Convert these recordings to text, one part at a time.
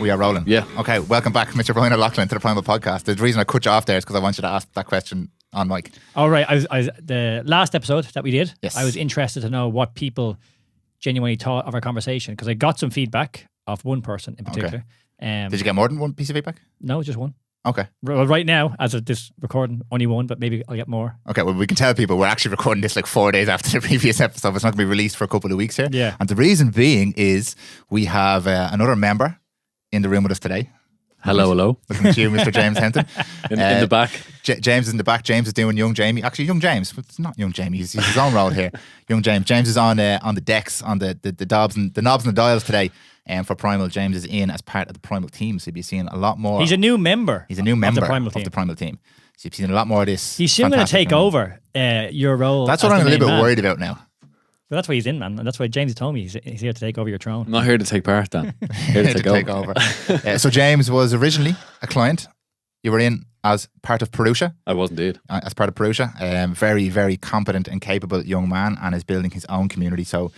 We are rolling. Yeah. Okay, welcome back, Mr. Brian O'Loughlin, to the Prymal podcast. The reason I cut you off there is because I want you to ask that question on mic. All right. I was the last episode that we did. Yes. I was interested to know what people genuinely thought of our conversation because I got some feedback of one person in particular. Did you get more than one piece of feedback? No, just one. Okay. Well, right now, as of this recording, only one, but maybe I'll get more. Okay, well, we can tell people we're actually recording this like 4 days after the previous episode. It's not going to be released for a couple of weeks here. Yeah. And the reason being is we have another member in the room with us today. Hello. Looking at you, Mr. James Henton. In the back. James is in the back. James is doing Young Jamie. Actually, Young James. It's not Young Jamie. He's his own role here. Young James. James is on the decks, on the knobs and the dials today. For Prymal, James is in as part of the Prymal team, so you'll be seeing a lot more. He's a new member. He's a new member of the Prymal team. So you've seen a lot more of this. He's soon going to take over your role. That's what I'm a little bit worried about now. But that's why he's in, man. And that's why James told me he's here to take over your throne. I'm not here to take part, Dan. Here to take over. So James was originally a client. You were in as part of Purusha. I was indeed. As part of Purusha. Very, very competent and capable young man, and is building his own community. So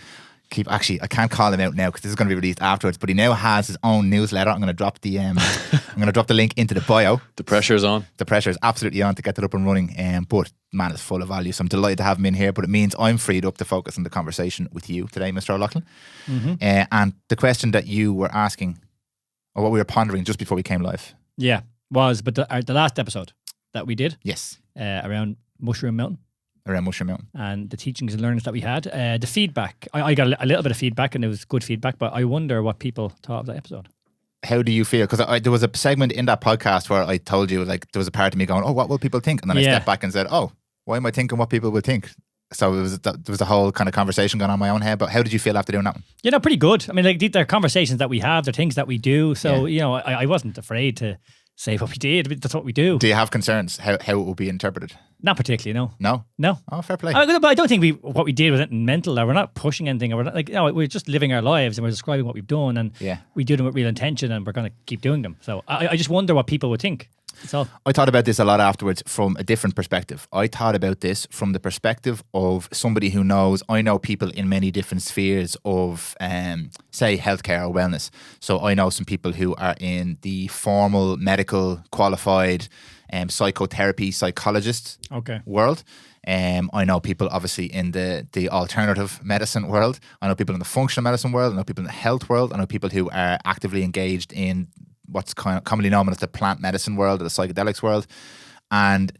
I can't call him out now because this is going to be released afterwards, but he now has his own newsletter. I'm going to drop the link into the bio. The pressure's on. The pressure is absolutely on to get that up and running. But man, it's full of value. So I'm delighted to have him in here. But it means I'm freed up to focus on the conversation with you today, Mr. O'Loughlin. Mm-hmm. And the question that you were asking, or what we were pondering just before we came live. Yeah, but the last episode that we did. Yes. Around Mushroom Mountain. Around Mushroom Mountain. And the teachings and learnings that we had. The feedback, I got a little bit of feedback and it was good feedback, but I wonder what people thought of that episode. How do you feel? Because there was a segment in that podcast where I told you, like, there was a part of me going, oh, what will people think? And then I stepped back and said, oh, why am I thinking what people will think? So there was a whole kind of conversation going on in my own head. But how did you feel after doing that one? Pretty good. I mean, like, they're conversations that we have, they're things that we do. So, I wasn't afraid to say what we did. That's what we do. Do you have concerns how it will be interpreted? Not particularly, no. No. Oh, fair play. But I don't think what we did was anything mental. Or we're not pushing anything. Or we're not, we're just living our lives and we're describing what we've done, and we do them with real intention, and we're going to keep doing them. So I just wonder what people would think. That's all. I thought about this a lot afterwards from a different perspective. I thought about this from the perspective of somebody who knows. I know people in many different spheres of, say, healthcare or wellness. So I know some people who are in the formal medical qualified psychotherapy psychologist world. I know people obviously in the alternative medicine world. I know people in the functional medicine world. I know people in the health world. I know people who are actively engaged in what's commonly known as the plant medicine world or the psychedelics world. And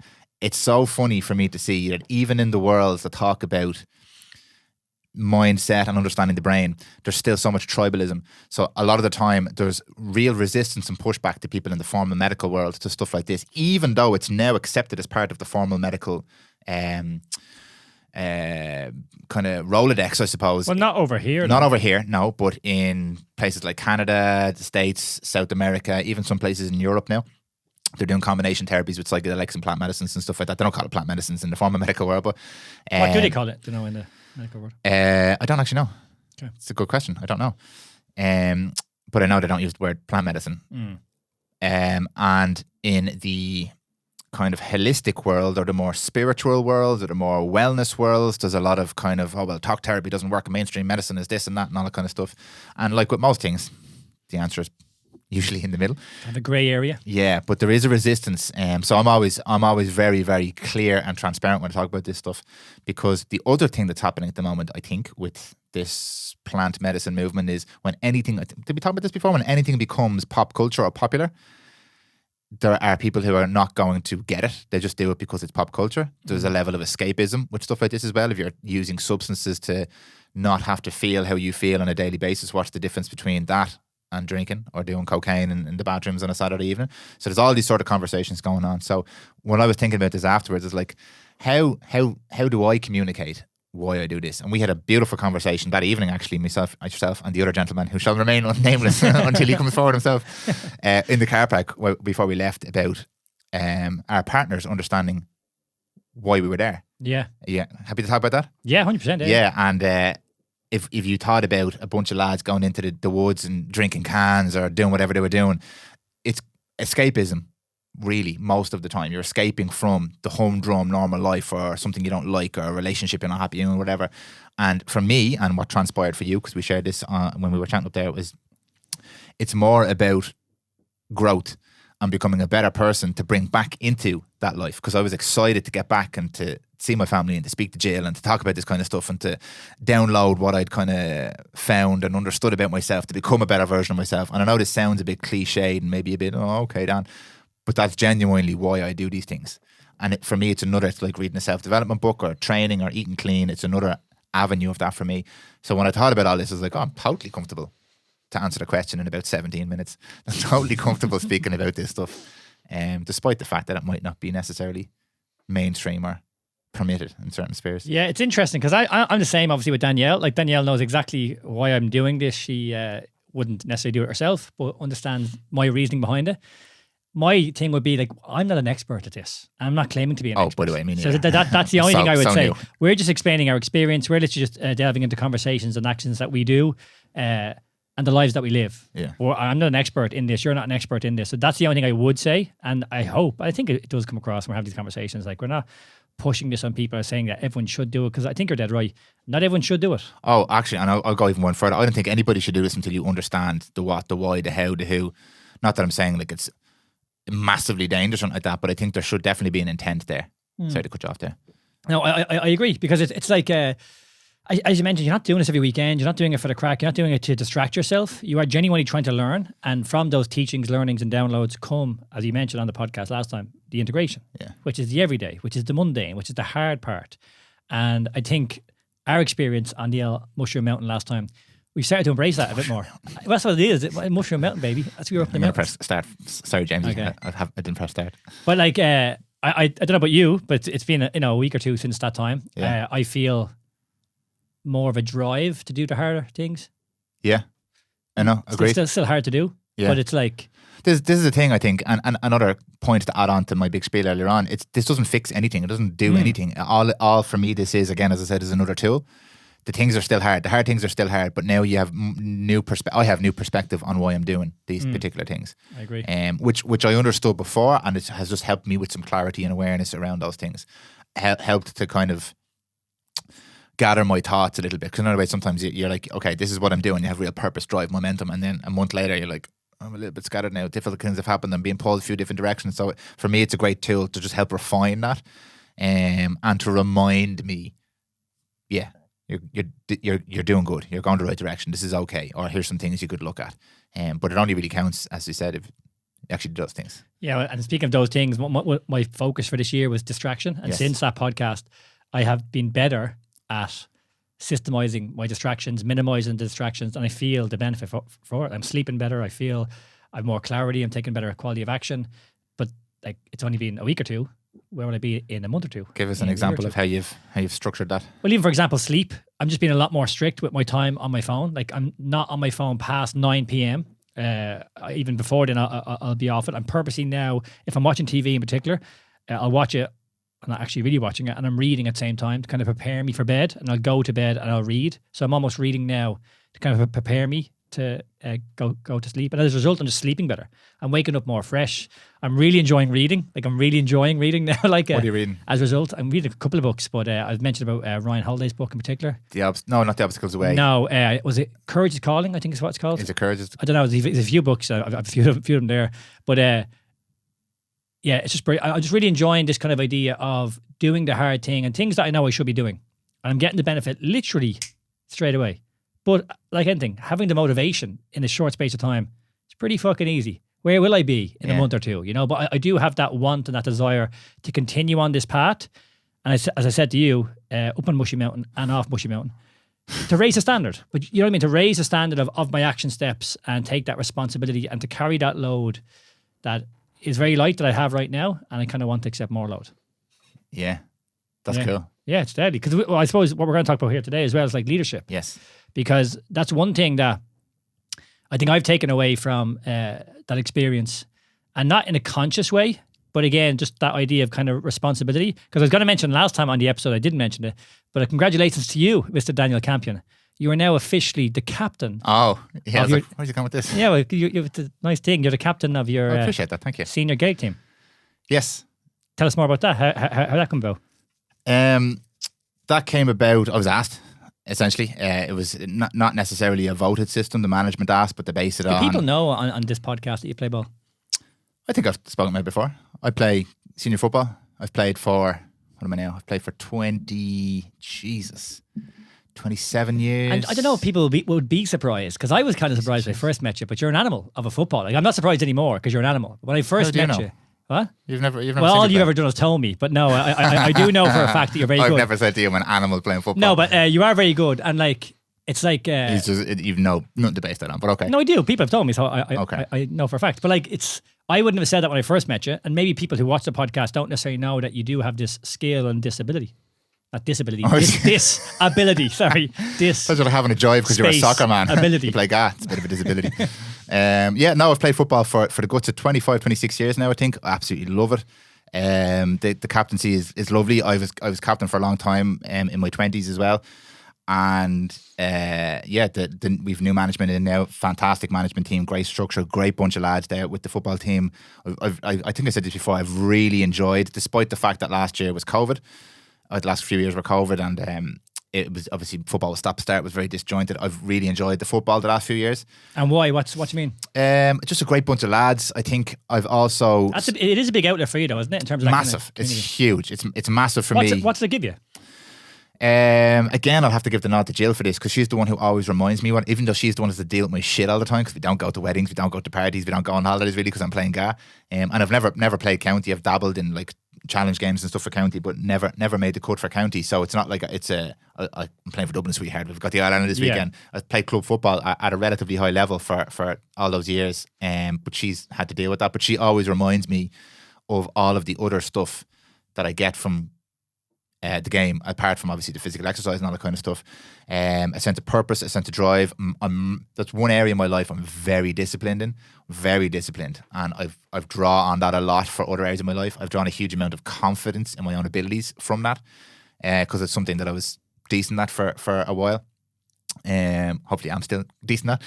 it's so funny for me to see that even in the worlds that talk about mindset and understanding the brain, there's still so much tribalism. So a lot of the time there's real resistance and pushback to people in the formal medical world to stuff like this, even though it's now accepted as part of the formal medical kind of Rolodex, I suppose. Well, not over here. Not over here, no, but in places like Canada, the States, South America, even some places in Europe now. They're doing combination therapies with psychedelics and plant medicines and stuff like that. They don't call it plant medicines in the formal medical world, but what do they call it? Do you know, in the medical world? I don't actually know. Okay. It's a good question. I don't know. But I know they don't use the word plant medicine. And in the kind of holistic world or the more spiritual world or the more wellness worlds, there's a lot of kind of, talk therapy doesn't work, mainstream medicine is this and that and all that kind of stuff. And like with most things, the answer is usually in the middle. The grey area. Yeah, but there is a resistance. So I'm always very, very clear and transparent when I talk about this stuff, because the other thing that's happening at the moment, I think, with this plant medicine movement is when anything, did we talk about this before? When anything becomes pop culture or popular, there are people who are not going to get it. They just do it because it's pop culture. There's a level of escapism with stuff like this as well. If you're using substances to not have to feel how you feel on a daily basis, what's the difference between that and drinking or doing cocaine in the bathrooms on a Saturday evening? So there's all these sort of conversations going on. So when I was thinking about this afterwards, it's like, how do I communicate why I do this? And we had a beautiful conversation that evening, actually, myself, yourself, and the other gentleman who shall remain nameless until he comes forward himself, in the car park before we left, about our partners understanding why we were there. Yeah. Yeah. Happy to talk about that? Yeah, 100%. Yeah. And if you thought about a bunch of lads going into the woods and drinking cans or doing whatever they were doing, it's escapism. Really, most of the time you're escaping from the humdrum normal life or something you don't like or a relationship you're not happy in or whatever. And for me, and what transpired for you, because we shared this when we were chatting up there, was It's more about growth and becoming a better person to bring back into that life, because I was excited to get back and to see my family and to speak to Jill and to talk about this kind of stuff and to download what I'd kind of found and understood about myself to become a better version of myself. And I know this sounds a bit cliched and maybe a bit, oh, okay, Dan, but that's genuinely why I do these things. And for me, it's another, it's like reading a self-development book or training or eating clean. It's another avenue of that for me. So when I thought about all this, I was like, oh, I'm totally comfortable to answer the question in about 17 minutes. I'm totally comfortable speaking about this stuff, despite the fact that it might not be necessarily mainstream or permitted in certain spheres. Yeah, it's interesting because I'm the same, obviously, with Danielle. Like, Danielle knows exactly why I'm doing this. She wouldn't necessarily do it herself, but understands my reasoning behind it. My thing would be like, I'm not an expert at this. I'm not claiming to be an expert. By the way, I mean, so that's the only thing I would say. New. We're just explaining our experience. We're literally just delving into conversations and actions that we do and the lives that we live. Yeah. Or I'm not an expert in this. You're not an expert in this. So that's the only thing I would say. And I think it does come across when we have these conversations. Like, we're not pushing this on people or saying that everyone should do it, because I think you're dead right. Not everyone should do it. Oh, actually, and I'll go even one further. I don't think anybody should do this until you understand the what, the why, the how, the who. Not that I'm saying like it's massively dangerous or something like that, but I think there should definitely be an intent there. Sorry to cut you off there. No, I agree, because it's like, as you mentioned, you're not doing this every weekend. You're not doing it for the crack. You're not doing it to distract yourself. You are genuinely trying to learn. And from those teachings, learnings, and downloads come, as you mentioned on the podcast last time, the integration, which is the everyday, which is the mundane, which is the hard part. And I think our experience on the Mushroom Mountain last time, we started to embrace that a bit more. Well, that's what it is. It's Mushroom Mountain, baby. That's where we're up the mountain. Press start. Sorry, James. Okay. I didn't press start. But like, I don't know about you, but it's been a week or two since that time. Yeah. I feel more of a drive to do the harder things. Yeah, I know. Agreed. It's still hard to do. Yeah. But it's like, this is the thing, I think, and another point to add on to my big spiel earlier on. This doesn't fix anything. It doesn't do anything. All for me, this is, again, as I said, is another tool. The things are still hard. The hard things are still hard, but now you have new perspective. I have new perspective on why I'm doing these particular things. I agree. Which I understood before, and it has just helped me with some clarity and awareness around those things. Helped to kind of gather my thoughts a little bit. Because in other ways, sometimes you're like, okay, this is what I'm doing. You have real purpose, drive, momentum, and then a month later, you're like, I'm a little bit scattered now. Difficult things have happened. I'm being pulled a few different directions. So for me, it's a great tool to just help refine that, and to remind me, yeah, you're doing good. You're going the right direction. This is okay. Or here's some things you could look at. But it only really counts, as you said, if it actually does things. Yeah, and speaking of those things, my focus for this year was distraction. And since that podcast, I have been better at systemizing my distractions, minimizing the distractions, and I feel the benefit for it. I'm sleeping better. I feel I have more clarity. I'm taking better quality of action. But like, it's only been a week or two. Where will I be in a month or two? Give us an example of how you've structured that. Well, even for example, sleep. I'm just being a lot more strict with my time on my phone. Like, I'm not on my phone past 9 p.m. Even before then, I'll be off it. I'm purposely now, if I'm watching TV in particular, I'll watch it. I'm not actually really watching it, and I'm reading at the same time to kind of prepare me for bed. And I'll go to bed and I'll read. So I'm almost reading now to kind of prepare me to go to sleep. And as a result, I'm just sleeping better. I'm waking up more fresh. I'm really enjoying reading. Like, I'm really enjoying reading now. Like, what are you reading? As a result, I'm reading a couple of books, but I've mentioned about Ryan Holiday's book in particular. No, not The Obstacles Away. No, was it Courage is Calling? I think is what it's called. Is it Courage? I don't know. There's a few books. I've a few of them there. But yeah, it's just I'm just really enjoying this kind of idea of doing the hard thing and things that I know I should be doing. And I'm getting the benefit literally straight away. But like anything, having the motivation in a short space of time, it's pretty fucking easy. Where will I be in a month or two? You know, but I do have that want and that desire to continue on this path. And as I said to you, up on Mushy Mountain and off Mushy Mountain, to raise the standard. But you know what I mean? To raise the standard of my action steps and take that responsibility and to carry that load that is very light that I have right now. And I kind of want to accept more load. Yeah, that's cool. Yeah, it's deadly. Because I suppose what we're going to talk about here today as well is like leadership. Yes. Because that's one thing that I think I've taken away from that experience, and not in a conscious way, but again, just that idea of kind of responsibility. Because I was going to mention last time on the episode, I didn't mention it, but congratulations to you, Mr. Daniel Campion. You are now officially the captain. Oh, yeah. Where'd you come with this? Yeah, well, it's a nice thing. You're the captain of your I appreciate that. Thank you. Senior Gaelic team. Yes. Tell us more about that. How that come about? That came about, I was asked, essentially. It was not necessarily a voted system, the management asked, but they based it Do on... people know on this podcast that you play ball? I think I've spoken about it before. I play senior football. I've played for, what am I now? I've played for 27 years. And I don't know if people would be surprised, because I was kind of surprised when I first met you, but you're an animal of a football. Like, I'm not surprised anymore because you're an animal. When I first met you... What? You've never well, all you've ever done is tell me. But no, I do know for a fact that you're very good. I've never said to you I'm an animal playing football. No, but you are very good. And like, it's like... He's just, even know nothing to base that on, but okay. No, I do. People have told me, so I know for a fact. But like, I wouldn't have said that when I first met you. And maybe people who watch the podcast don't necessarily know that you do have this skill and disability. Not disability. This ability. Sorry. This. That's what having a jive because you're a soccer man. Ability. You play it's a bit of a disability. I've played football for the guts of 25, 26 years now, I think. I absolutely love it. The captaincy is lovely. I was captain for a long time in my 20s as well. And we've new management in now. Fantastic management team, great structure, great bunch of lads there with the football team. I think I said this before, I've really enjoyed, despite the fact that last year was COVID. The last few years were COVID, and it was obviously football was stop-start. It was very disjointed. I've really enjoyed the football the last few years. And why? What do you mean? Just a great bunch of lads. I think I've also... it is a big outlet for you though, isn't it? In terms of massive. It's huge. It's massive for me. What's it give you? Again, I'll have to give the nod to Jill for this because she's the one who always reminds me even though she's the one who's to deal with my shit all the time because we don't go to weddings, we don't go to parties, we don't go on holidays really because I'm playing GA. And I've never played county. I've dabbled in like challenge games and stuff for county, but never made the cut for county. So it's not like I'm playing for Dublin Sweetheart. We've got the Ireland this weekend. I played club football at a relatively high level for all those years. But she's had to deal with that. But she always reminds me of all of the other stuff that I get from the game, apart from obviously the physical exercise and all that kind of stuff. A sense of purpose, a sense of drive. That's one area in my life I'm very disciplined in, and I've drawn on that a lot for other areas of my life. I've drawn a huge amount of confidence in my own abilities from that, because it's something that I was decent at for a while. Hopefully I'm still decent at.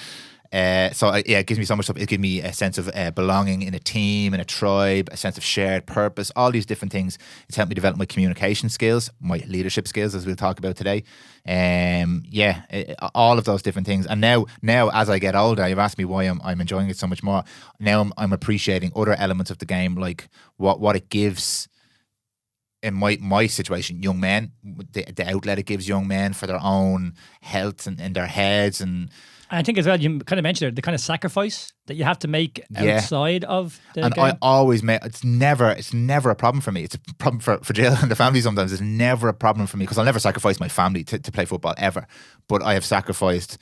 It gives me so much stuff. It gives me a sense of belonging in a team, in a tribe, a sense of shared purpose, all these different things. It's helped me develop my communication skills, my leadership skills, as we'll talk about today. All of those different things. And now as I get older, you've asked me why I'm enjoying it so much more. Now I'm appreciating other elements of the game, like what it gives. In my situation, young men, the outlet it gives young men for their own health and in their heads. And I think as well, you kind of mentioned the kind of sacrifice that you have to make outside of the game. I always make it's never a problem for me. It's a problem for Jill and the family sometimes. It's never a problem for me because I'll never sacrifice my family to play football ever. But I have sacrificed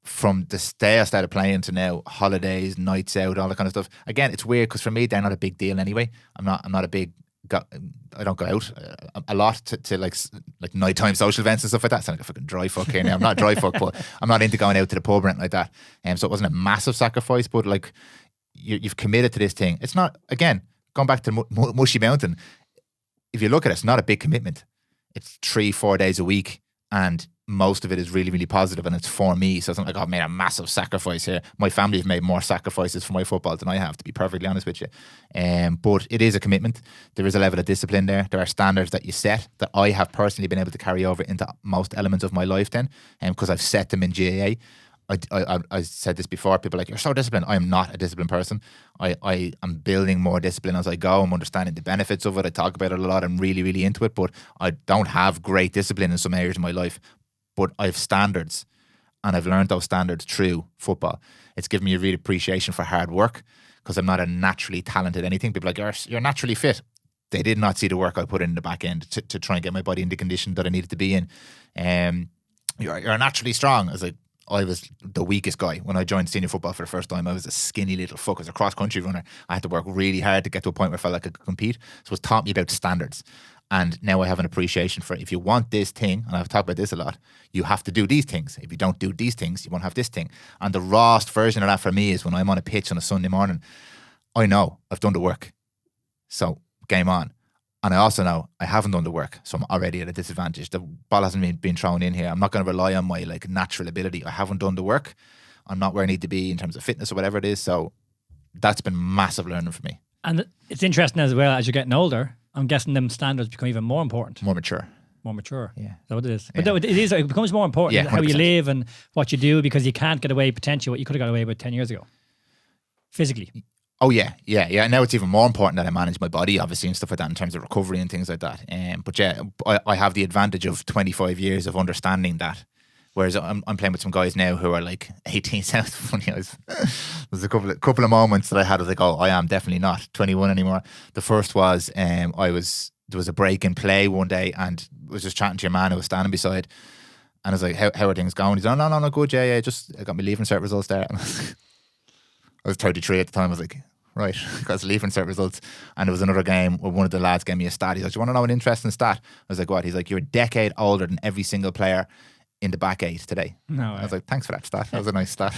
from the day I started playing to now, holidays, nights out, all that kind of stuff. Again, it's weird because for me they're not a big deal anyway. I'm not a big. I don't go out a lot to like nighttime social events and stuff like that. I sound like a fucking dry fuck here now. I'm not a dry fuck, but I'm not into going out to the pub or anything like that. So it wasn't a massive sacrifice, but like you've committed to this thing. It's not, again, going back to Mushy Mountain, if you look at it, it's not a big commitment. It's 3-4 days a week and most of it is really, really positive and it's for me. So it's not like I've made a massive sacrifice here. My family have made more sacrifices for my football than I have, to be perfectly honest with you. But it is a commitment. There is a level of discipline there. There are standards that you set that I have personally been able to carry over into most elements of my life then, because I've set them in GAA. I said this before, people are like, you're so disciplined. I am not a disciplined person. I am building more discipline as I go. I'm understanding the benefits of it. I talk about it a lot. I'm really, really into it, but I don't have great discipline in some areas of my life. But I have standards and I've learned those standards through football. It's given me a real appreciation for hard work because I'm not a naturally talented anything. People are like, you're naturally fit. They did not see the work I put in the back end to try and get my body in the condition that I needed to be in. You're naturally strong. I was the weakest guy when I joined senior football for the first time. I was a skinny little fuck. I was a cross-country runner. I had to work really hard to get to a point where I felt like I could compete. So it's taught me about standards. And now I have an appreciation for it. If you want this thing, and I've talked about this a lot, you have to do these things. If you don't do these things, you won't have this thing. And the rawest version of that for me is when I'm on a pitch on a Sunday morning, I know I've done the work. So game on. And I also know I haven't done the work, so I'm already at a disadvantage. The ball hasn't been thrown in here. I'm not going to rely on my natural ability. I haven't done the work. I'm not where I need to be in terms of fitness or whatever it is. So that's been massive learning for me. And it's interesting as well, as you're getting older, I'm guessing them standards become even more important. More mature. more mature. Yeah. Is that what it is? Yeah. But it becomes more important Yeah, how you 100%. live and what you do, because you can't get away potentially what you could have got away with 10 years ago. Physically. Oh yeah. Now it's even more important that I manage my body, obviously, and stuff like that in terms of recovery and things like that. But yeah, I have the advantage of 25 years of understanding that. Whereas I'm playing with some guys now who are like 18. Sounds funny. There's a couple of moments that I had. I was like, oh, I am definitely not 21 anymore. The first was there was a break in play one day, and I was just chatting to your man who was standing beside, and I was like, how are things going? He's like, no, good, yeah, just I got my leaving cert results there. And I was 33 at the time. I was like, right, got leaving cert results, and there was another game where one of the lads gave me a stat. He's like, do you want to know an interesting stat? I was like, what? He's like, you're a decade older than every single player in the back 8 today. No, I was like, thanks for that stat. That was a nice stat.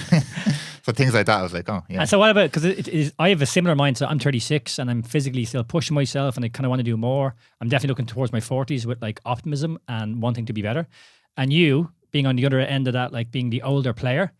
So things like that, I was like, oh yeah. And so what about, because I have a similar mindset. I'm 36 and I'm physically still pushing myself and I kind of want to do more. I'm definitely looking towards my 40s with like optimism and wanting to be better. And you being on the other end of that, like being the older player,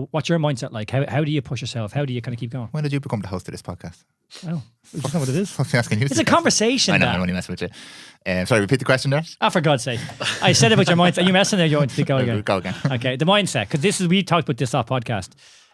what's your mindset like? How do you push yourself? How do you kind of keep going? When did you become the host of this podcast? Oh, you just know what it is. I'm asking you. It's a conversation. I know, Dan. I'm only messing with you. Sorry, repeat the question there. Oh, for God's sake. I said about your mindset. Are you messing there? You want to go again? Go again. Okay, the mindset, because we talked about this off podcast,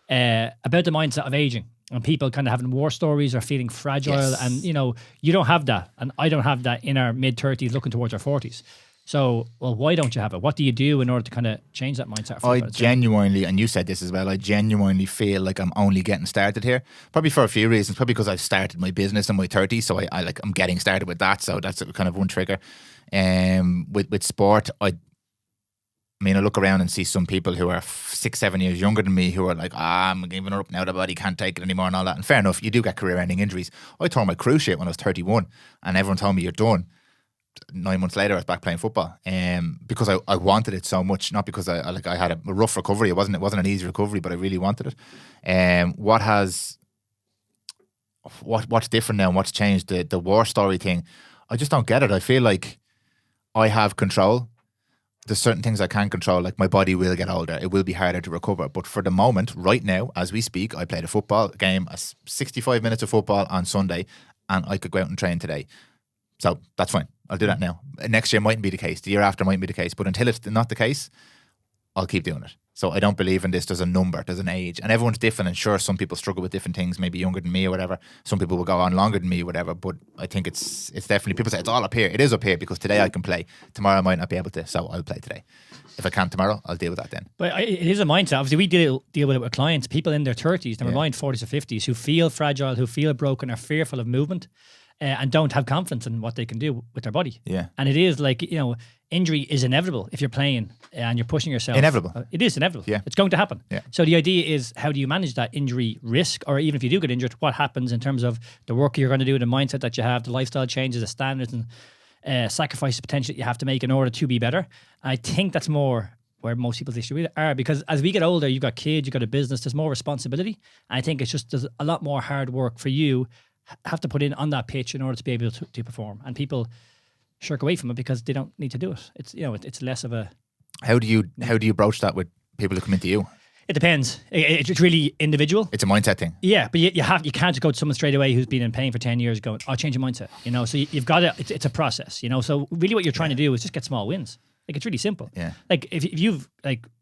about the mindset of aging and people kind of having war stories or feeling fragile. Yes. And, you don't have that. And I don't have that in our mid-30s looking towards our 40s. So, well, why don't you have it? What do you do in order to kind of change that mindset? I genuinely, and you said this as well, I genuinely feel like I'm only getting started here. Probably for a few reasons. Probably because I've started my business in my 30s, so I'm getting started with that. So that's kind of one trigger. With sport, I look around and see some people who are 6-7 years younger than me who are like, I'm giving up now, the body can't take it anymore and all that. And fair enough, you do get career-ending injuries. I tore my cruciate when I was 31 and everyone told me you're done. 9 months later, I was back playing football, because I wanted it so much, not because I had a rough recovery. It wasn't an easy recovery, but I really wanted it. What's different now? And what's changed? The war story thing. I just don't get it. I feel like I have control. There's certain things I can't control, like my body will get older. It will be harder to recover. But for the moment, right now, as we speak, I played a football game, 65 minutes of football on Sunday, and I could go out and train today. So that's fine. I'll do that now. Next year mightn't be the case. The year after mightn't be the case. But until it's not the case, I'll keep doing it. So I don't believe in this. There's a number, there's an age. And everyone's different. And sure, some people struggle with different things, maybe younger than me or whatever. Some people will go on longer than me or whatever. But I think it's definitely, people say it's all up here. It is up here because today I can play. Tomorrow I might not be able to. So I'll play today. If I can't tomorrow, I'll deal with that then. But it is a mindset. Obviously, we deal with it with clients, people in their 30s, never mind 40s or 50s, who feel fragile, who feel broken, are fearful of movement. And don't have confidence in what they can do with their body. Yeah. And it is like, injury is inevitable if you're playing and you're pushing yourself. Inevitable. It is inevitable. Yeah. It's going to happen. Yeah. So the idea is, how do you manage that injury risk? Or even if you do get injured, what happens in terms of the work you're going to do, the mindset that you have, the lifestyle changes, the standards and sacrifices potentially you have to make in order to be better. I think that's more where most people's issues are, because as we get older, you've got kids, you've got a business, there's more responsibility. And I think there's a lot more hard work for you have to put in on that pitch in order to be able to perform, and people shirk away from it because they don't need to do it. It's it's less of a. How do you broach that with people who come into you? It depends. It's really individual. It's a mindset thing. Yeah, but you can't just go to someone straight away who's been in pain for 10 years going, I'll change your mindset. So you've got to. It's a process. So really, what you're trying to do is just get small wins. Like, it's really simple. Yeah. Like if you've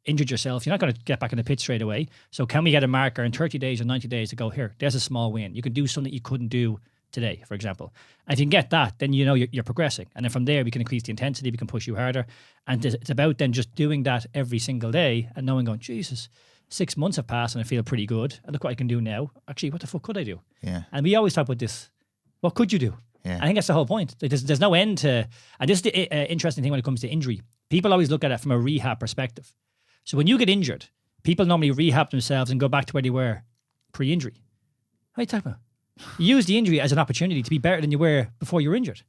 injured yourself, you're not going to get back in the pitch straight away. So can we get a marker in 30 days or 90 days to go, here, there's a small win. You can do something you couldn't do today, for example. And if you can get that, then you're progressing. And then from there, we can increase the intensity, we can push you harder. And it's about then just doing that every single day and knowing, going, Jesus, 6 months have passed and I feel pretty good. And look what I can do now. Actually, what the fuck could I do? Yeah. And we always talk about this. What could you do? Yeah. I think that's the whole point. There's no end to, and this is the interesting thing when it comes to injury. People always look at it from a rehab perspective. So when you get injured, people normally rehab themselves and go back to where they were pre-injury. What are you talking about? You use the injury as an opportunity to be better than you were before you were injured.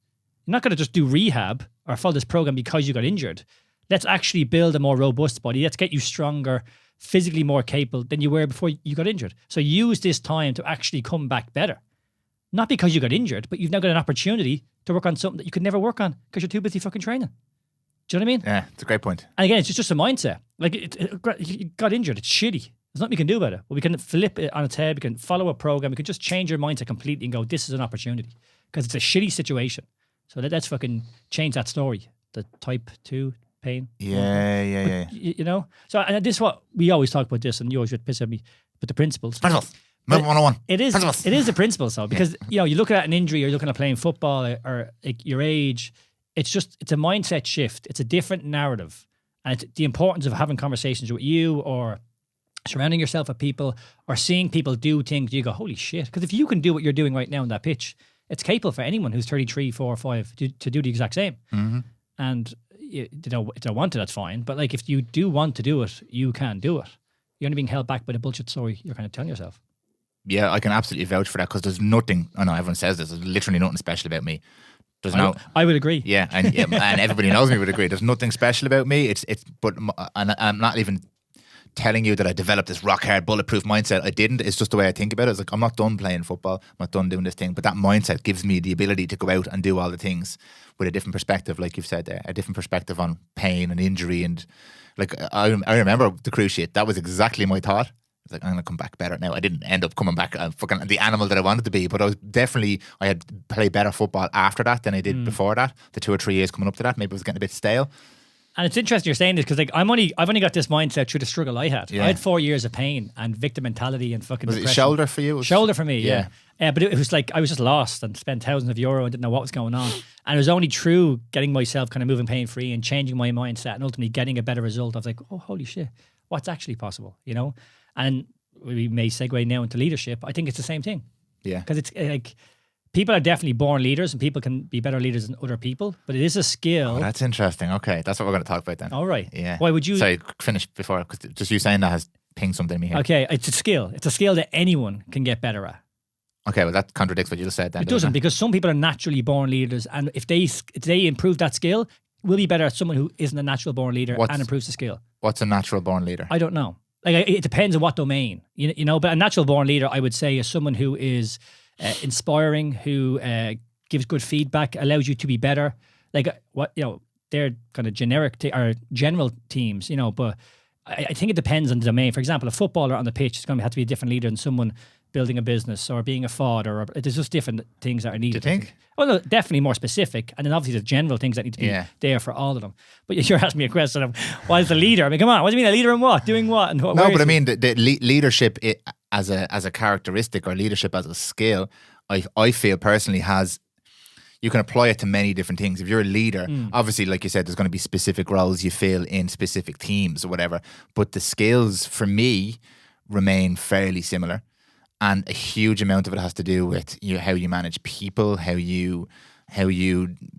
You're not going to just do rehab or follow this program because you got injured. Let's actually build a more robust body. Let's get you stronger, physically more capable than you were before you got injured. So use this time to actually come back better. Not because you got injured, but you've now got an opportunity to work on something that you could never work on because you're too busy fucking training. Do you know what I mean? Yeah, it's a great point. And again, it's just a mindset. Like, you got injured. It's shitty. There's nothing we can do about it. But we can flip it on its head. We can follow a program. We can just change your mindset completely and go, this is an opportunity. Because it's a shitty situation. So let's fucking change that story. the type 2 pain. Yeah. You know? So, and this is what we always talk about this, and you always would piss at me, but the principles. Principles. Movement 101. It is Principles. it is the principles though, because you know, you look at an injury, or you're looking at playing football, or like your age, it's a mindset shift. It's a different narrative. And it's the importance of having conversations with you, or surrounding yourself with people, or seeing people do things, you go, holy shit. Because if you can do what you're doing right now on that pitch, it's capable for anyone who's 33, 4, 5 to do the exact same. Mm-hmm. And if they don't want to, that's fine. But like, if you do want to do it, you can do it. You're only being held back by the bullshit story you're kind of telling yourself. Yeah, I can absolutely vouch for that, because there's nothing, I know everyone says this, there's literally nothing special about me. I would agree. Yeah, and everybody knows me would agree. There's nothing special about me. But I'm not even telling you that I developed this rock hard bulletproof mindset. I didn't. It's just the way I think about it. It's like, I'm not done playing football. I'm not done doing this thing. But that mindset gives me the ability to go out and do all the things with a different perspective, like you've said there, a different perspective on pain and injury. And like, I remember the cruise shit. That was exactly my thought. It's like, I'm going to come back better. Now, I didn't end up coming back fucking the animal that I wanted to be, but I had played better football after that than I did before that. The 2 or 3 years coming up to that, maybe it was getting a bit stale. And it's interesting you're saying this, because like, I've only got this mindset through the struggle I had. Yeah. I had 4 years of pain and victim mentality and fucking Was depression. it shoulder for you? Shoulder for me, yeah. But it was like, I was just lost and spent thousands of euro and didn't know what was going on. And it was only through getting myself kind of moving pain-free and changing my mindset and ultimately getting a better result. I was like, oh, holy shit, what's actually possible, you know? And we may segue now into leadership. I think it's the same thing. Yeah. Because it's like, people are definitely born leaders, and people can be better leaders than other people, but it is a skill. Oh, that's interesting. Okay, that's what we're going to talk about then. All right. Yeah. Why would you? Sorry, finish before, because just you saying that has pinged something in me here. Okay, it's a skill. It's a skill that anyone can get better at. Okay, well, that contradicts what you just said then. It doesn't, because some people are naturally born leaders, and if they improve that skill, will be better at someone who isn't a natural born leader and improves the skill. What's a natural born leader? I don't know. Like, it depends on what domain, you know. But a natural born leader, I would say, is someone who is inspiring, who gives good feedback, allows you to be better. Like, what, you know, they're kind of generic or general teams, you know. But I think it depends on the domain. For example, a footballer on the pitch is going to have to be a different leader than someone building a business or being a father. Or there's just different things that are needed. Do you think? Well, no, definitely more specific, and then obviously the general things that need to be there for all of them. But you're asking me a question of what is the leader? I mean, come on, what do you mean a leader in what? Doing what? And what? No, but I mean the leadership as a characteristic, or leadership as a skill, I feel personally you can apply it to many different things. If you're a leader, obviously, like you said, there's going to be specific roles you fill in specific teams or whatever. But the skills for me remain fairly similar. And a huge amount of it has to do with how you manage people, how you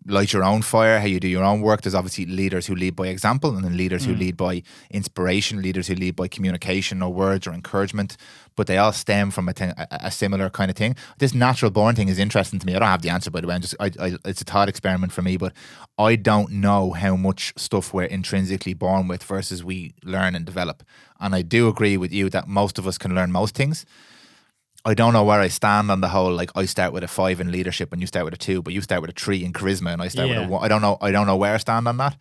light your own fire, how you do your own work. There's obviously leaders who lead by example, and then leaders who lead by inspiration, leaders who lead by communication or words or encouragement. But they all stem from a similar kind of thing. This natural born thing is interesting to me. I don't have the answer, by the way. It's a thought experiment for me, but I don't know how much stuff we're intrinsically born with versus we learn and develop. And I do agree with you that most of us can learn most things. I don't know where I stand on the whole, like, I start with a 5 in leadership and you start with a 2, but you start with a 3 in charisma and I start with a 1. I don't know where I stand on that.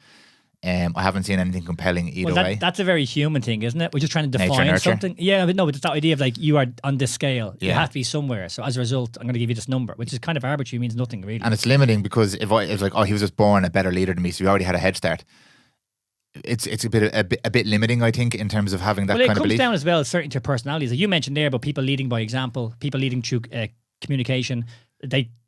I haven't seen anything compelling either way. That's a very human thing, isn't it? We're just trying to define something. Yeah, but no, but it's that idea of like, you are on this scale. You have to be somewhere. So as a result, I'm going to give you this number, which is kind of arbitrary, means nothing really. And it's limiting, because if it's like, oh, he was just born a better leader than me, so he already had a head start. It's a bit limiting, I think, in terms of having that kind of belief. Well, it comes down as well, certainly, to personalities. Like you mentioned there about people leading by example, people leading through communication.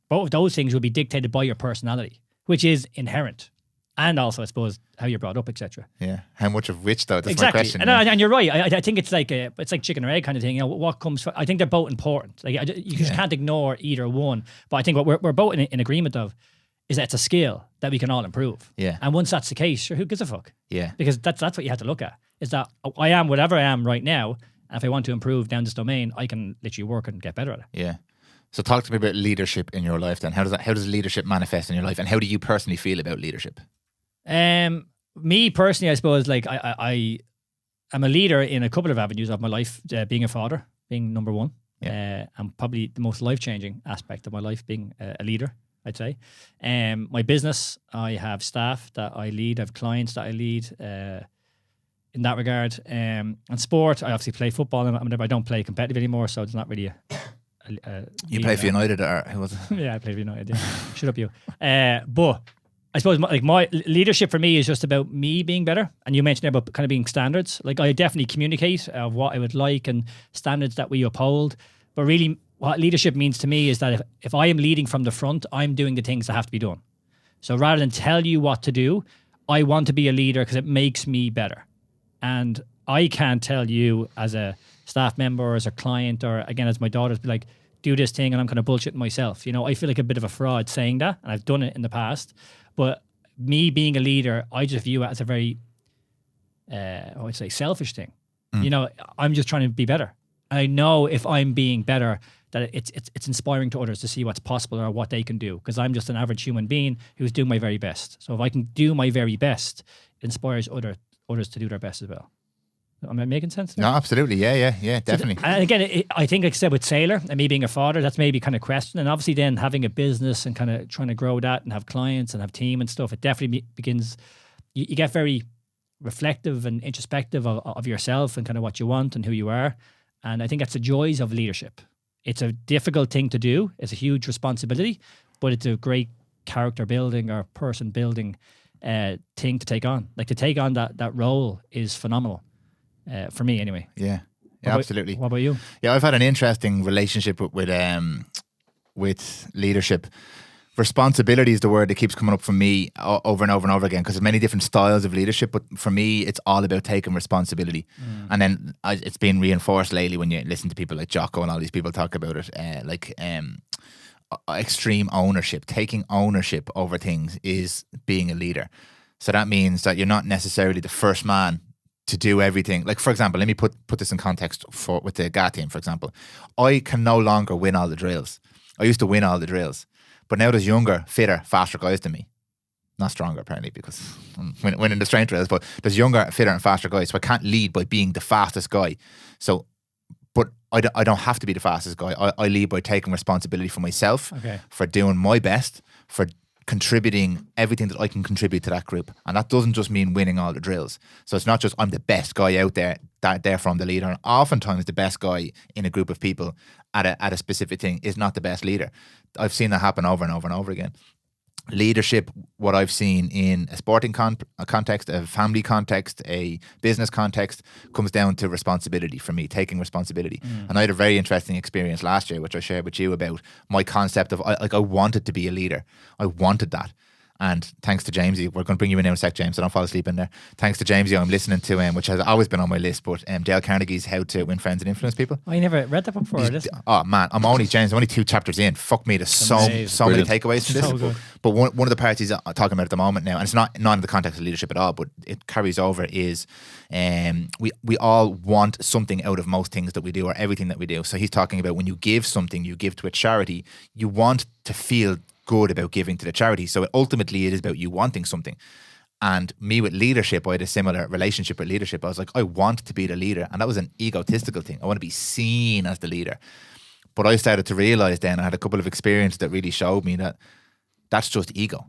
Both of those things will be dictated by your personality, which is inherent, and also, I suppose, how you're brought up, etc. Yeah, how much of which though? That's exactly. my question. And you're right. I think it's like chicken or egg kind of thing. You know, what comes first? I think they're both important. Like you just can't ignore either one. But I think what we're both in agreement of is that it's a skill that we can all improve. Yeah. And once that's the case, sure, who gives a fuck? Yeah. Because that's what you have to look at. Is that I am whatever I am right now, and if I want to improve down this domain, I can literally work and get better at it. Yeah. So talk to me about leadership in your life then. How does leadership manifest in your life, and how do you personally feel about leadership? Me personally, I suppose, like I am a leader in a couple of avenues of my life, being a father, being number one. Yeah. And probably the most life-changing aspect of my life, being a leader, I'd say. My business, I have staff that I lead, I have clients that I lead in that regard. And sport, I obviously play football. I don't play competitive anymore, so it's not really you play for United, or who was it? Yeah, I play for United. Yeah. Shut up, you. But I suppose my leadership for me is just about me being better. And you mentioned about kind of being standards. Like I definitely communicate of what I would like and standards that we uphold. But really, what leadership means to me is that if I am leading from the front, I'm doing the things that have to be done. So rather than tell you what to do, I want to be a leader because it makes me better. And I can't tell you as a staff member or as a client or again as my daughters be like, do this thing and I'm kind of bullshitting myself. You know, I feel like a bit of a fraud saying that, and I've done it in the past. But me being a leader, I just view it as a very, I would say, selfish thing. You know, I'm just trying to be better. I know if I'm being better, that it's inspiring to others to see what's possible or what they can do. Because I'm just an average human being who's doing my very best. So if I can do my very best, it inspires others to do their best as well. Am I making sense? No, absolutely. Yeah, definitely. And again, I think, like I said, with Sailor and me being a father, that's maybe kind of question. And obviously then having a business and kind of trying to grow that and have clients and have team and stuff, it definitely begins, you get very reflective and introspective of yourself and kind of what you want and who you are. And I think that's the joys of leadership. It's a difficult thing to do. It's a huge responsibility, but it's a great character building or person building thing to take on. Like to take on that role is phenomenal. For me, anyway. Yeah, absolutely. What about you? Yeah, I've had an interesting relationship with leadership. Responsibility is the word that keeps coming up for me over and over and over again because there's many different styles of leadership. But for me, it's all about taking responsibility. And then it's been reinforced lately when you listen to people like Jocko and all these people talk about it, extreme ownership. Taking ownership over things is being a leader. So that means that you're not necessarily the first man to do everything. Like, for example, let me put this in context with the GAT team, for example. I can no longer win all the drills. I used to win all the drills. But now there's younger, fitter, faster guys than me. Not stronger, apparently, because I'm winning the strength drills. But there's younger, fitter and faster guys. So I can't lead by being the fastest guy. So, but I don't have to be the fastest guy. I lead by taking responsibility for myself, for doing my best, for contributing everything that I can contribute to that group. And that doesn't just mean winning all the drills. So it's not just I'm the best guy out there, therefore I'm the leader. And oftentimes the best guy in a group of people at a specific thing is not the best leader. I've seen that happen over and over and over again. Leadership, what I've seen in a sporting context, a family context, a business context, comes down to responsibility for me, taking responsibility. And I had a very interesting experience last year, which I shared with you about my concept of, I wanted to be a leader. I wanted that. And thanks to Jamesy, we're going to bring you in now in a sec, James, so don't fall asleep in there. Thanks to Jamesy, I'm listening to, which has always been on my list, but Dale Carnegie's How to Win Friends and Influence People. I never read that book before. Oh man, I'm only 2 chapters in. Fuck me, there's so many takeaways from this. So good. But one of the parts he's talking about at the moment now, and it's not in the context of leadership at all, but it carries over, is we all want something out of most things that we do or everything that we do. So he's talking about when you give something, you give to a charity, you want to feel good about giving to the charity. So ultimately it is about you wanting something. And me with leadership, I had a similar relationship with leadership. I was like, I want to be the leader. And that was an egotistical thing. I want to be seen as the leader. But I started to realize then, I had a couple of experiences that really showed me that that's just ego.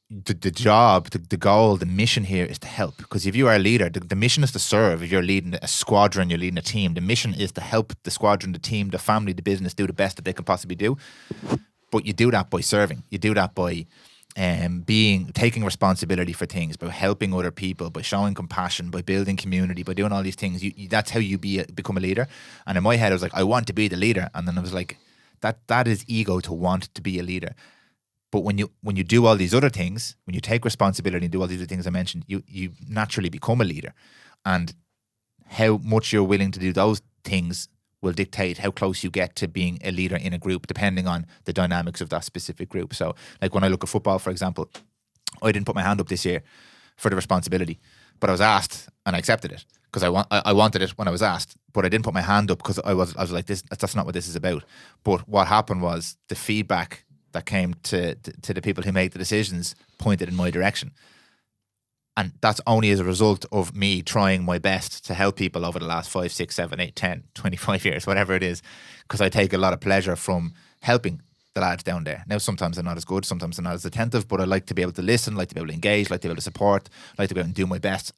The job, the goal, the mission here is to help. Because if you are a leader, the mission is to serve. If you're leading a squadron, you're leading a team, the mission is to help the squadron, the team, the family, the business do the best that they can possibly do. But you do that by serving. You do that by taking responsibility for things, by helping other people, by showing compassion, by building community, by doing all these things. That's how you become a leader. And in my head, I was like, I want to be the leader. And then I was like, that is ego to want to be a leader. But when you do all these other things, when you take responsibility and do all these other things I mentioned, you naturally become a leader. And how much you're willing to do those things will dictate how close you get to being a leader in a group, depending on the dynamics of that specific group. So like when I look at football, for example, I didn't put my hand up this year for the responsibility, but I was asked and I accepted it because I wanted it when I was asked, but I didn't put my hand up because I was like, that's not what this is about. But what happened was the feedback that came to the people who make the decisions pointed in my direction. And that's only as a result of me trying my best to help people over the last 5, 6, 7, 8, 10, 25 years, whatever it is, because I take a lot of pleasure from helping the lads down there. Now, sometimes they're not as good, sometimes they're not as attentive, but I like to be able to listen, like to be able to engage, like to be able to support, like to be able to do my best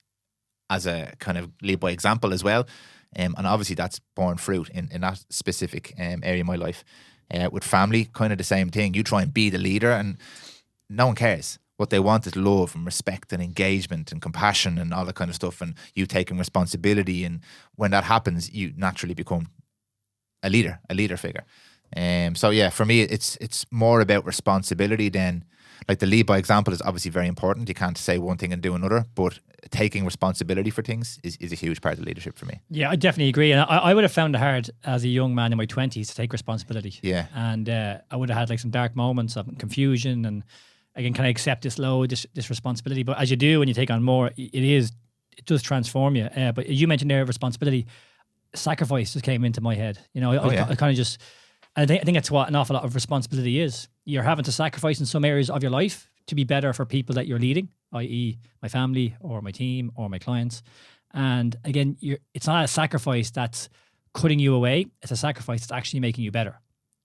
as a kind of lead by example as well. And obviously that's borne fruit in that specific area of my life. With family, kind of the same thing. You try and be the leader, and no one cares. What they want is love and respect and engagement and compassion and all that kind of stuff, and you taking responsibility. And when that happens, you naturally become a leader figure. So yeah, for me, it's more about responsibility than, like, the lead by example is obviously very important. You can't say one thing and do another, but taking responsibility for things is a huge part of leadership for me. Yeah, I definitely agree. And I would have found it hard as a young man in my 20s to take responsibility. Yeah. And I would have had like some dark moments of confusion and, again, can I accept this load, this responsibility? But as you do, when you take on more, it does transform you. But you mentioned there responsibility, sacrifice just came into my head. You know, I kind of just, and I think that's what an awful lot of responsibility is. You're having to sacrifice in some areas of your life to be better for people that you're leading, i.e. my family or my team or my clients. And again, it's not a sacrifice that's cutting you away. It's a sacrifice that's actually making you better.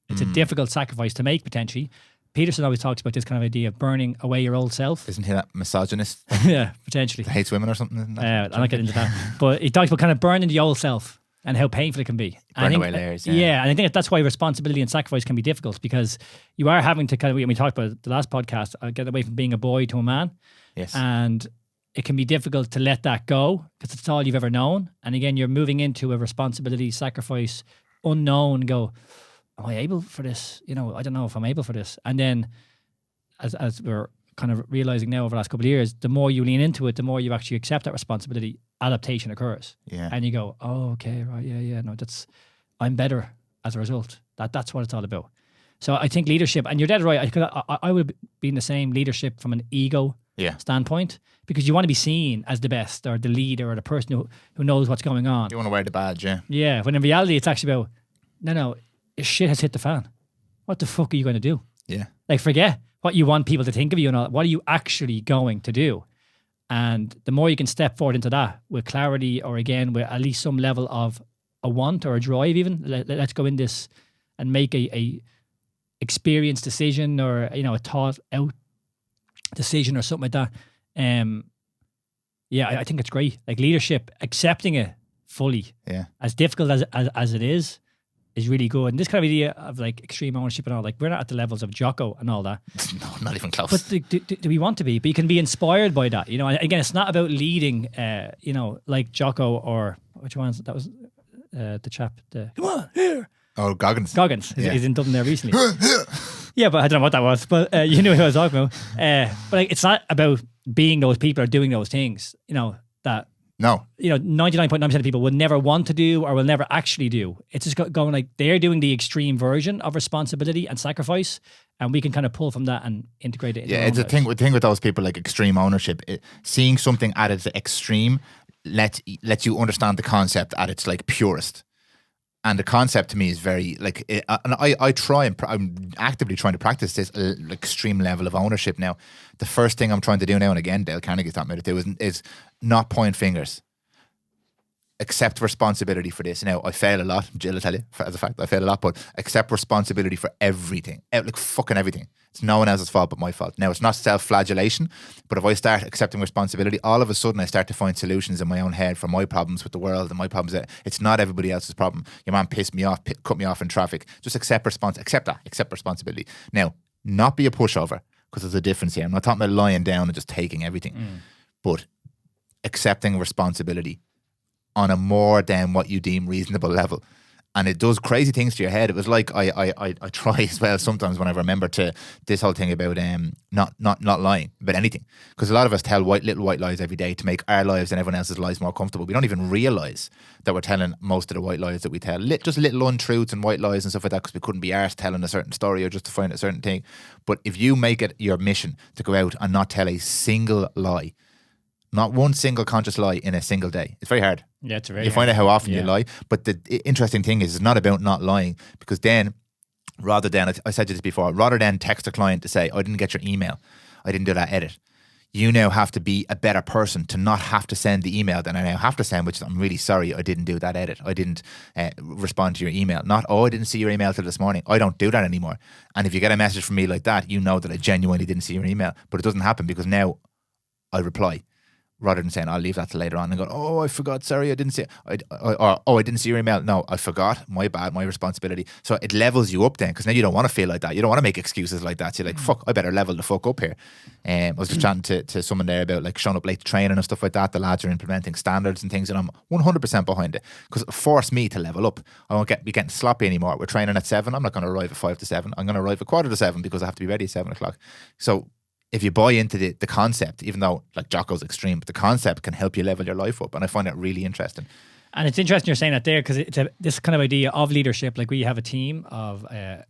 It's a difficult sacrifice to make, potentially. Peterson always talks about this kind of idea of burning away your old self. Isn't he that misogynist? Yeah, potentially. Hates women or something? I'm not getting into that. But he talks about kind of burning the old self and how painful it can be. Burn away layers. Yeah, and I think that's why responsibility and sacrifice can be difficult, because you are having to kind of, we talked about the last podcast, get away from being a boy to a man. Yes. And it can be difficult to let that go because it's all you've ever known. And again, you're moving into a responsibility, sacrifice, unknown, go, am I able for this? You know, I don't know if I'm able for this. And then as we're kind of realizing now over the last couple of years, the more you lean into it, the more you actually accept that responsibility, adaptation occurs. Yeah. And you go, oh, okay, right, yeah, no, I'm better as a result. That's what it's all about. So I think leadership, and you're dead right, I would be in the same leadership from an ego standpoint, because you want to be seen as the best or the leader or the person who knows what's going on. You want to wear the badge, yeah. Yeah, when in reality it's actually about, no, shit has hit the fan. What the fuck are you going to do? Yeah. Like, forget what you want people to think of you and all. What are you actually going to do? And the more you can step forward into that with clarity, or again, with at least some level of a want or a drive even, let's go in this and make a experienced decision, or, you know, a thought out decision or something like that. I think it's great. Like, leadership, accepting it fully, as difficult as it is really good. And this kind of idea of like extreme ownership and all, like, we're not at the levels of Jocko and all that. No, not even close. But do we want to be? But you can be inspired by that. You know, and again, it's not about leading, you know, like Jocko, or which ones? That was the chap, come on, here. Oh, Goggins. He's in Dublin there recently. Yeah, but I don't know what that was. But you knew who I was talking about. But like, it's not about being those people or doing those things, you know, that, no, you know, 99.9% of people will never want to do or will never actually do. It's just going like, they're doing the extreme version of responsibility and sacrifice, and we can kind of pull from that and integrate it into it's a thing with those people, like extreme ownership. Seeing something at its extreme lets you understand the concept at its like purest. And the concept to me is very like, and I'm actively trying to practice this like extreme level of ownership now. The first thing I'm trying to do now, and again, Dale Carnegie's taught me to do, is not point fingers. Accept responsibility for this. Now, I fail a lot. Jill will tell you, as a fact, I fail a lot, but accept responsibility for everything. Like fucking everything. It's no one else's fault but my fault. Now, it's not self-flagellation, but if I start accepting responsibility, all of a sudden I start to find solutions in my own head for my problems with the world and my problems. It's not everybody else's problem. Your man pissed me off, cut me off in traffic. Just accept responsibility. Now, not be a pushover, because there's a difference here. I'm not talking about lying down and just taking everything, but accepting responsibility on a more than what you deem reasonable level. And it does crazy things to your head. It was like I try as well sometimes when I remember to this whole thing about not lying about anything, because a lot of us tell little white lies every day to make our lives and everyone else's lives more comfortable. We don't even realise that we're telling most of the white lies that we tell, just little untruths and white lies and stuff like that, because we couldn't be arsed telling a certain story or justifying a certain thing. But if you make it your mission to go out and not tell a single lie, not one single conscious lie in a single day, it's very hard. Yeah, it's very You find out how often you lie. But the interesting thing is, it's not about not lying, because then, rather than, I said this before, rather than text a client to say, I didn't get your email, I didn't do that edit, you now have to be a better person to not have to send the email that I now have to send, which is, I'm really sorry, I didn't do that edit. I didn't respond to your email. Not, I didn't see your email till this morning. I don't do that anymore. And if you get a message from me like that, you know that I genuinely didn't see your email. But it doesn't happen, because now I reply, rather than saying I'll leave that till later on and go, oh, I forgot, sorry, I didn't see it. I didn't see your email. No, I forgot, my bad, my responsibility. So it levels you up then, because now you don't want to feel like that. You don't want to make excuses like that. So you're like, fuck, I better level the fuck up here. I was just chatting to someone there about like showing up late to training and stuff like that. The lads are implementing standards and things, and I'm 100% behind it, because it forced me to level up. I won't be getting sloppy anymore. We're training at 7. I'm not going to arrive at 5 to 7. I'm going to arrive at 7:15 because I have to be ready at 7 o'clock. So if you buy into the concept, even though like Jocko's extreme, but the concept can help you level your life up. And I find it really interesting. And it's interesting you're saying that there, because it's this kind of idea of leadership. Like, we have a team of a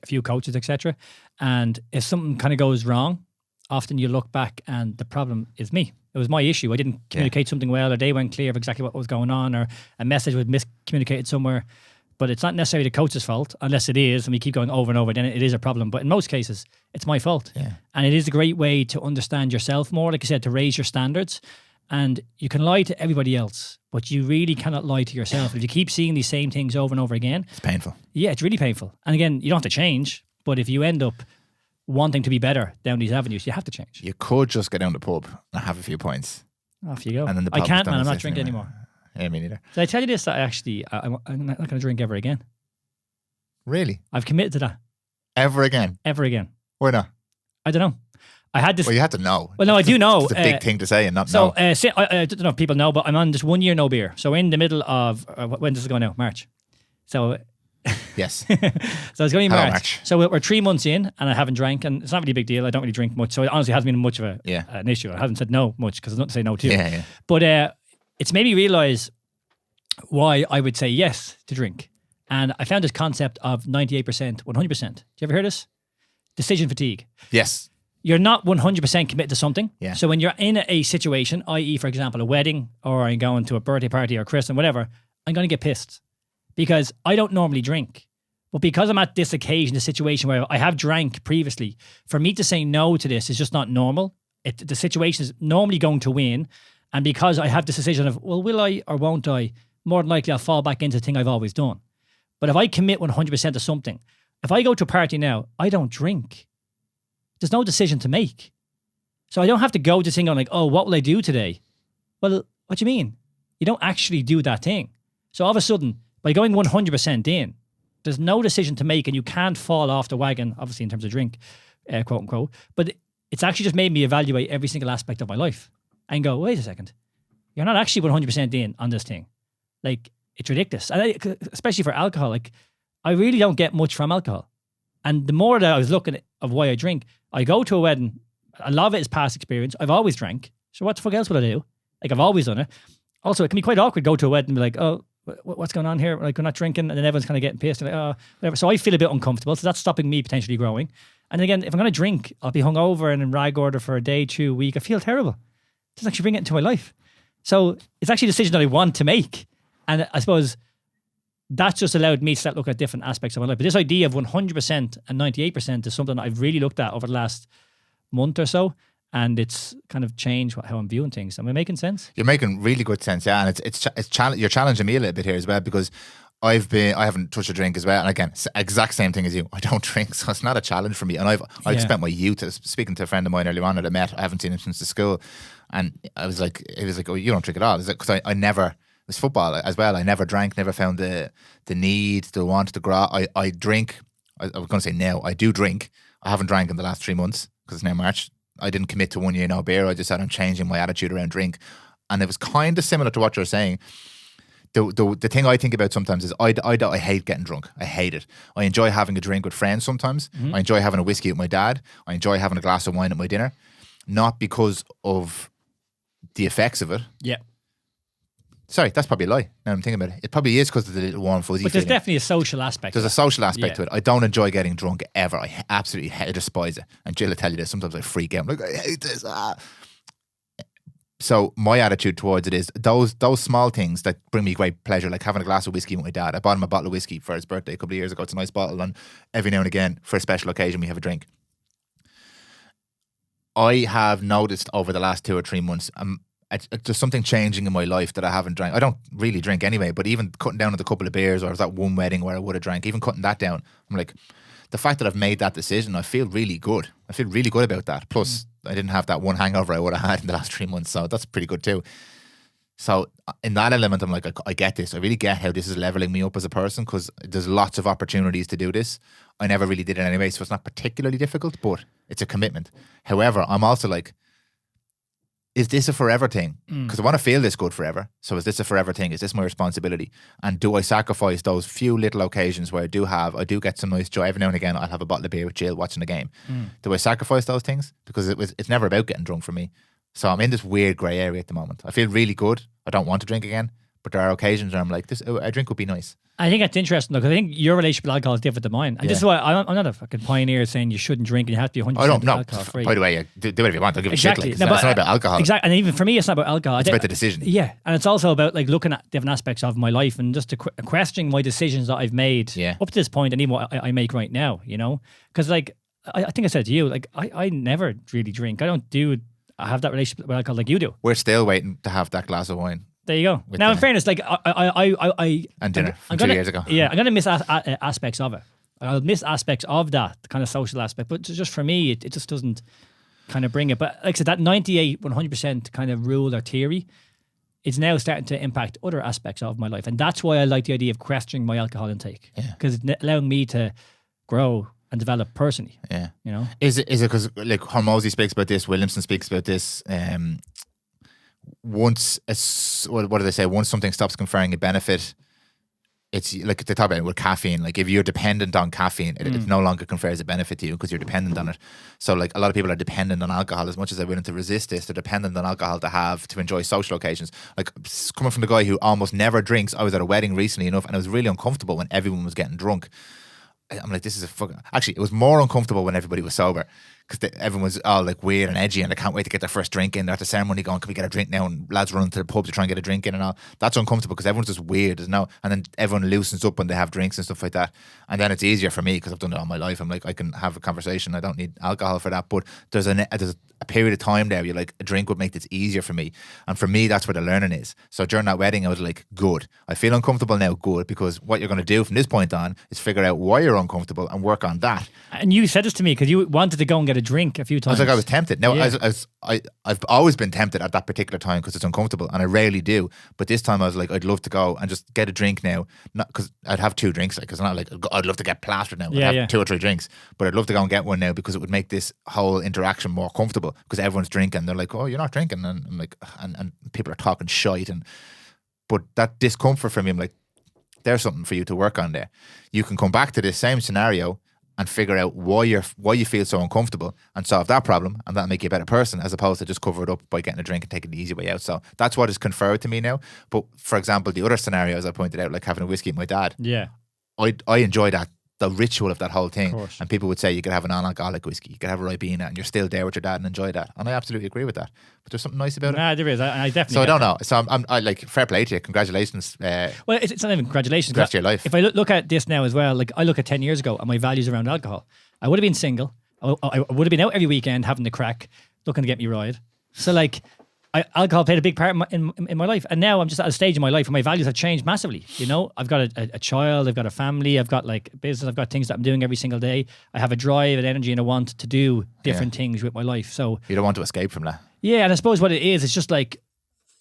few coaches, etc. And if something kind of goes wrong, often you look back and the problem is me. It was my issue. I didn't communicate something well, or they weren't clear of exactly what was going on, or a message was miscommunicated somewhere. But it's not necessarily the coach's fault, unless it is, and we keep going over and over, then it is a problem. But in most cases, it's my fault. Yeah. And it is a great way to understand yourself more, like I said, to raise your standards. And you can lie to everybody else, but you really cannot lie to yourself. If you keep seeing these same things over and over again, it's painful. Yeah, it's really painful. And again, you don't have to change, but if you end up wanting to be better down these avenues, you have to change. You could just get down the pub and have a few points. Off you go. And then I can't, man. I'm not drinking anymore. Yeah, me neither. Did I tell you this? That I'm not going to drink ever again. Really? I've committed to that. Ever again? Ever again. Why not? I don't know. I had this. Well, you had to know. Well, no, I do know. It's a big thing to say and not know. know. So, I don't know if people know, but I'm on this 1 year no beer. So in the middle of, when does it go now? March. So. Yes. So it's going to be March. So we're 3 months in and I haven't drank, and it's not really a big deal. I don't really drink much. So it honestly hasn't been much of an issue. I haven't said no much because there's nothing to say no to. Yeah. But it's made me realise why I would say yes to drink. And I found this concept of 98%, 100%. Do you ever hear this? Decision fatigue. Yes. You're not 100% committed to something. Yeah. So when you're in a situation, i.e., for example, a wedding, or I'm going to a birthday party or Christmas, whatever, I'm going to get pissed because I don't normally drink. But because I'm at this occasion, the situation where I have drank previously, for me to say no to this is just not normal. The situation is normally going to win. And because I have this decision of, well, will I or won't I, more than likely I'll fall back into the thing I've always done. But if I commit 100% to something, if I go to a party now, I don't drink. There's no decision to make. So I don't have to go to thing on like, oh, what will I do today? Well, what do you mean? You don't actually do that thing. So all of a sudden, by going 100% in, there's no decision to make, and you can't fall off the wagon, obviously in terms of drink, quote unquote. But it's actually just made me evaluate every single aspect of my life and go, wait a second, you're not actually 100% in on this thing. Like, it's ridiculous. And especially for alcohol, like, I really don't get much from alcohol. And the more that I was looking at why I drink, I go to a wedding, a lot of it is past experience. I've always drank. So what the fuck else would I do? Like, I've always done it. Also, it can be quite awkward to go to a wedding and be like, oh, what's going on here? Like, we're not drinking, and then everyone's kind of getting pissed. And like, oh, whatever. So I feel a bit uncomfortable. So that's stopping me potentially growing. And again, if I'm going to drink, I'll be hungover and in rag order for a day, 2 a week. I feel terrible. It doesn't actually bring it into my life. So it's actually a decision that I want to make. And I suppose that's just allowed me to start looking at different aspects of my life. But this idea of 100% and 98% is something that I've really looked at over the last month or so. And it's kind of changed how I'm viewing things. Am I making sense? You're making really good sense, yeah. And you're challenging me a little bit here as well, because I haven't touched a drink as well. And again, exact same thing as you. I don't drink, so it's not a challenge for me. And I've spent my youth speaking to a friend of mine earlier on that I met. I haven't seen him since the school, and he was like, "Oh, you don't drink at all?" Because I never. It was football as well. I never drank, never found the need, the want, the gra. I drink. I was going to say now, I do drink. I haven't drank in the last 3 months because it's now March. I didn't commit to 1 year no beer. I just said I'm changing my attitude around drink. And it was kind of similar to what you're saying. The thing I think about sometimes is I hate getting drunk. I hate it. I enjoy having a drink with friends sometimes. Mm-hmm. I enjoy having a whiskey with my dad. I enjoy having a glass of wine at my dinner. Not because of the effects of it. Yeah. Sorry, that's probably a lie. Now I'm thinking about it. It probably is because of the little warm fuzzy But there's feeling. definitely a social aspect. There's a social aspect to it. I don't enjoy getting drunk ever. I absolutely despise it. And Jill will tell you this. Sometimes I freak out. I'm like, I hate this. So my attitude towards it is those small things that bring me great pleasure, like having a glass of whiskey with my dad. I bought him a bottle of whiskey for his birthday a couple of years ago. It's a nice bottle, and every now and again, for a special occasion, we have a drink. I have noticed over the last 2 or 3 months, there's something changing in my life that I haven't drank. I don't really drink anyway, but even cutting down on the couple of beers, or was that one wedding where I would have drank, even cutting that down, I'm like, the fact that I've made that decision, I feel really good. I feel really good about that. Plus, I didn't have that one hangover I would have had in the last 3 months, so that's pretty good too. So in that element, I'm like, I get this. I really get how this is leveling me up as a person, because there's lots of opportunities to do this. I never really did it anyway, so it's not particularly difficult, but it's a commitment. However, I'm also like, is this a forever thing? Because I want to feel this good forever. So is this a forever thing? Is this my responsibility? And do I sacrifice those few little occasions where I do get some nice joy? Every now and again, I'll have a bottle of beer with Jill watching the game. Do I sacrifice those things? Because it's never about getting drunk for me. So I'm in this weird grey area at the moment. I feel really good. I don't want to drink again. But there are occasions where I'm like, a drink would be nice. I think that's interesting, though, because I think your relationship with alcohol is different than mine. And this is why I'm not a fucking pioneer saying you shouldn't drink and you have to be 100% alcohol free. By the way, do whatever you want. Don't give a shit. Like, it's not about alcohol. Exactly. And even for me, it's not about alcohol. It's about the decision. Yeah. And it's also about like looking at different aspects of my life and just questioning my decisions that I've made up to this point and even what I make right now, you know? Because like, I think I said to you, like, I never really drink. I have that relationship with alcohol like you do. We're still waiting to have that glass of wine. There you go. Now, in fairness, like and dinner from 2 years ago. Yeah, I'm gonna miss aspects of it. I'll miss aspects of that kind of social aspect, but just for me, it just doesn't kind of bring it. But like I said, that 98, 100% kind of rule or theory is now starting to impact other aspects of my life, and that's why I like the idea of questioning my alcohol intake, because it's allowing me to grow and develop personally. Yeah, you know. Is it because like Hormozy speaks about this, Williamson speaks about this. Once what do they say? Once something stops conferring a benefit, it's like they talk about it with caffeine. Like if you're dependent on caffeine, it no longer confers a benefit to you because you're dependent on it. So like a lot of people are dependent on alcohol as much as they're willing to resist this. They're dependent on alcohol to enjoy social occasions. Like coming from the guy who almost never drinks, I was at a wedding recently enough, and it was really uncomfortable when everyone was getting drunk. I'm like, this is actually, it was more uncomfortable when everybody was sober, because everyone was all like weird and edgy and they can't wait to get their first drink in. They're at the ceremony going, can we get a drink now? And lads running to the pub to try and get a drink in and all. That's uncomfortable because everyone's just weird, there's no, and then everyone loosens up when they have drinks and stuff like that. And then it's easier for me because I've done it all my life. I'm like, I can have a conversation. I don't need alcohol for that. But there's a period of time there where you're like, a drink would make this easier for me. And for me, that's where the learning is. So during that wedding, I was like, good. I feel uncomfortable now, good, because what you're going to do from this point on is figure out why you're uncomfortable and work on that. And you said this to me because you wanted to go and get a drink a few times. I was like, I was tempted. No, I've always been tempted at that particular time because it's uncomfortable, and I rarely do. But this time I was like, I'd love to go and just get a drink now. Not because I'd have 2 drinks, like, it's not like I'd love to get plastered now. I'd have 2 or 3 drinks, but I'd love to go and get one now because it would make this whole interaction more comfortable because everyone's drinking. They're like, oh, you're not drinking, and I'm like, and people are talking shite, but that discomfort for me, I'm like, there's something for you to work on there. You can come back to this same scenario and figure out why you feel so uncomfortable and solve that problem, and that'll make you a better person, as opposed to just cover it up by getting a drink and taking the easy way out. So that's what is conferred to me now. But for example, the other scenarios I pointed out, like having a whiskey with my dad, I enjoy that, the ritual of that whole thing. And people would say you could have a non-alcoholic whiskey, you could have a Ribena, and you're still there with your dad and enjoy that. And I absolutely agree with that. But there's something nice about it. Nah, there is. I definitely. So I don't know. So I like, fair play to you. Congratulations. Well, it's not even congratulations. The rest of your life. If I look at this now as well, like I look at 10 years ago and my values around alcohol, I would have been single. I would have been out every weekend having the crack, looking to get me ride. So like, alcohol played a big part in my life, and now I'm just at a stage in my life where my values have changed massively. You know, I've got a child, I've got a family, I've got like business, I've got things that I'm doing every single day. I have a drive and energy and a want to do different things with my life. So you don't want to escape from that. Yeah, and I suppose what it is, it's just like,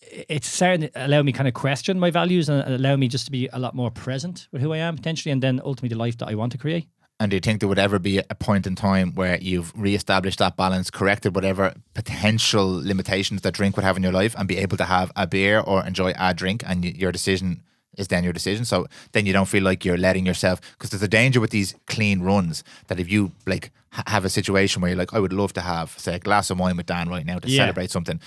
it's starting to allow me kind of question my values and allow me just to be a lot more present with who I am potentially, and then ultimately the life that I want to create. And do you think there would ever be a point in time where you've re-established that balance, corrected whatever potential limitations that drink would have in your life, and be able to have a beer or enjoy a drink, and your decision is then your decision? So then you don't feel like you're letting yourself, because there's a danger with these clean runs that if you like have a situation where you're like, I would love to have, say, a glass of wine with Dan right now to celebrate something,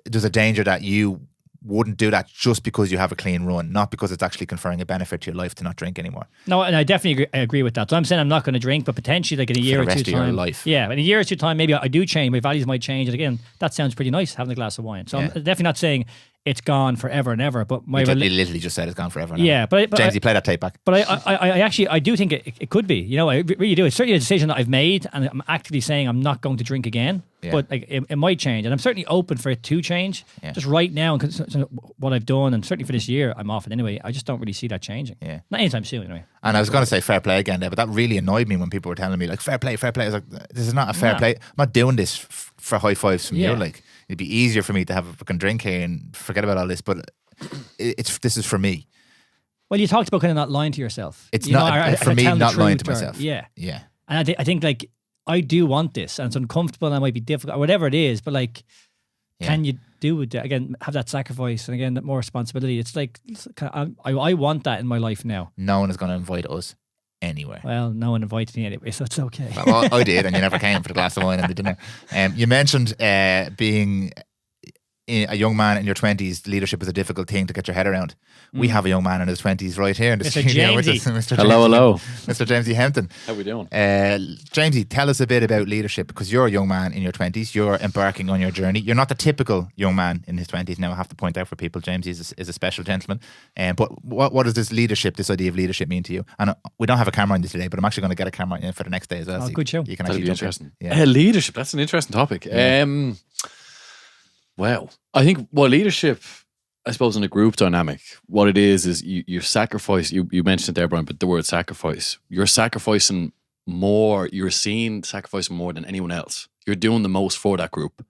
there's a danger that you wouldn't do that just because you have a clean run, not because it's actually conferring a benefit to your life to not drink anymore. No, and I definitely agree with that. So I'm saying I'm not going to drink, but potentially like in a year or 2 time. For the rest of your life. Yeah, in a year or 2 time, maybe I do change. My values might change. And again, that sounds pretty nice, having a glass of wine. So I'm definitely not saying it's gone forever and ever. But you literally just said it's gone forever and ever. Yeah, but James, you play that tape back. But I actually do think it could be. You know, I really do. It's certainly a decision that I've made, and I'm actively saying I'm not going to drink again. but like it might change, and I'm certainly open for it to change. Yeah. Just right now, because what I've done, and certainly for this year, I'm off it anyway. I just don't really see that changing. Yeah. Not anytime soon, anyway. And I was going to say fair play again there, but that really annoyed me when people were telling me like fair play. I was like, this is not a fair play. I'm not doing this for high fives from you. Like, it'd be easier for me to have a fucking drink here and forget about all this, but this is for me. Well, you talked about kind of not lying to yourself. It's not for me, not lying to myself. Yeah. And I think like I do want this, and it's uncomfortable, and it might be difficult, or whatever it is. But like, can you do it again? Have that sacrifice, and again, that more responsibility. It's like I want that in my life now. No one is going to invite us anywhere. Well, no one invited me anyway, so it's okay. Well, I did, and you never came for the glass of wine and the dinner. You mentioned being a young man in your 20s, leadership is a difficult thing to get your head around. We have a young man in his 20s right here in the studio with us, Mr. Hello. Mr. Jamesy Hempton. How we doing? Jamesy, tell us a bit about leadership, because you're a young man in your 20s. You're embarking on your journey. You're not the typical young man in his 20s. Now, I have to point out for people, Jamesy is a special gentleman. But what does this idea of leadership mean to you? And we don't have a camera on you today, but I'm actually going to get a camera in for the next day as well. Oh, so good show. You can That'll actually be interesting. Leadership, that's an interesting topic. Well, I think leadership, I suppose, in a group dynamic, what it is you sacrifice. You mentioned it there, Brian, but the word sacrifice. You're sacrificing more. You're sacrificing more than anyone else. You're doing the most for that group.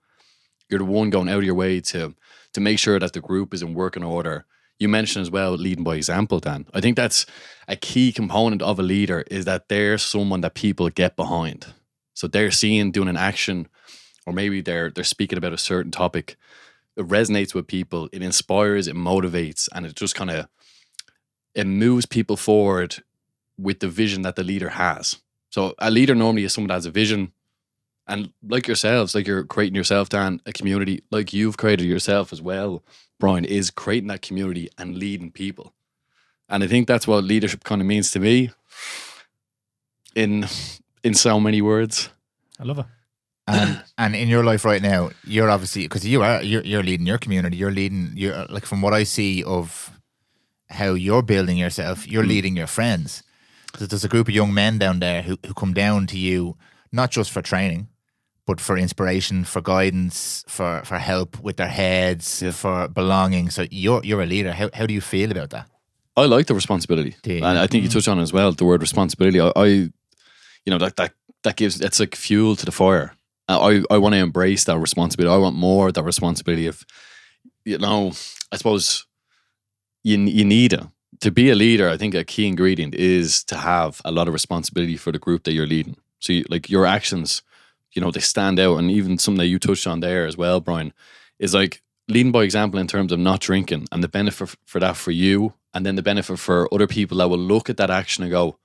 You're the one going out of your way to make sure that the group is in working order. You mentioned as well leading by example, Dan. I think that's a key component of a leader, is that they're someone that people get behind. So they're doing an action, or maybe they're speaking about a certain topic. It resonates with people. It inspires, it motivates, and it just it moves people forward with the vision that the leader has. So a leader normally is someone that has a vision, and like yourselves, like you're creating yourself, Dan, a community, like you've created yourself as well, Brian, is creating that community and leading people. And I think that's what leadership kind of means to me in so many words. I love it. And in your life right now, you're obviously, because you're leading your community. You're like, from what I see of how you're building yourself, you're leading your friends. So there's a group of young men down there who come down to you, not just for training, but for inspiration, for guidance, for help with their heads, for belonging. So you're a leader. How do you feel about that? I like the responsibility, and I think you touched on it as well. The word responsibility. That gives, it's like fuel to the fire. I want to embrace that responsibility. I want more of that responsibility of, I suppose you need it. To be a leader, I think a key ingredient is to have a lot of responsibility for the group that you're leading. So your actions, they stand out. And even something that you touched on there as well, Brian, is like leading by example in terms of not drinking, and the benefit for that for you, and then the benefit for other people that will look at that action and go,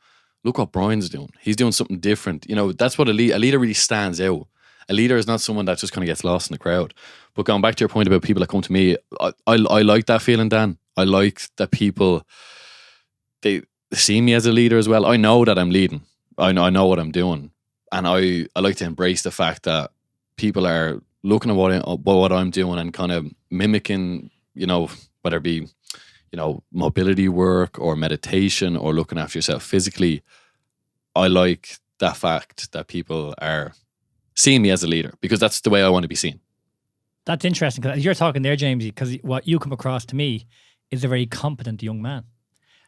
look what Brian's doing. He's doing something different. That's what a leader really stands out. A leader is not someone that just kind of gets lost in the crowd. But going back to your point about people that come to me, I like that feeling, Dan. I like that people, they see me as a leader as well. I know that I'm leading. I know what I'm doing. And I like to embrace the fact that people are looking at what I'm doing and kind of mimicking, whether it be, mobility work or meditation or looking after yourself physically. I like that fact that people are seeing me as a leader, because that's the way I want to be seen. That's interesting, because you're talking there, Jamesy, because what you come across to me is a very competent young man.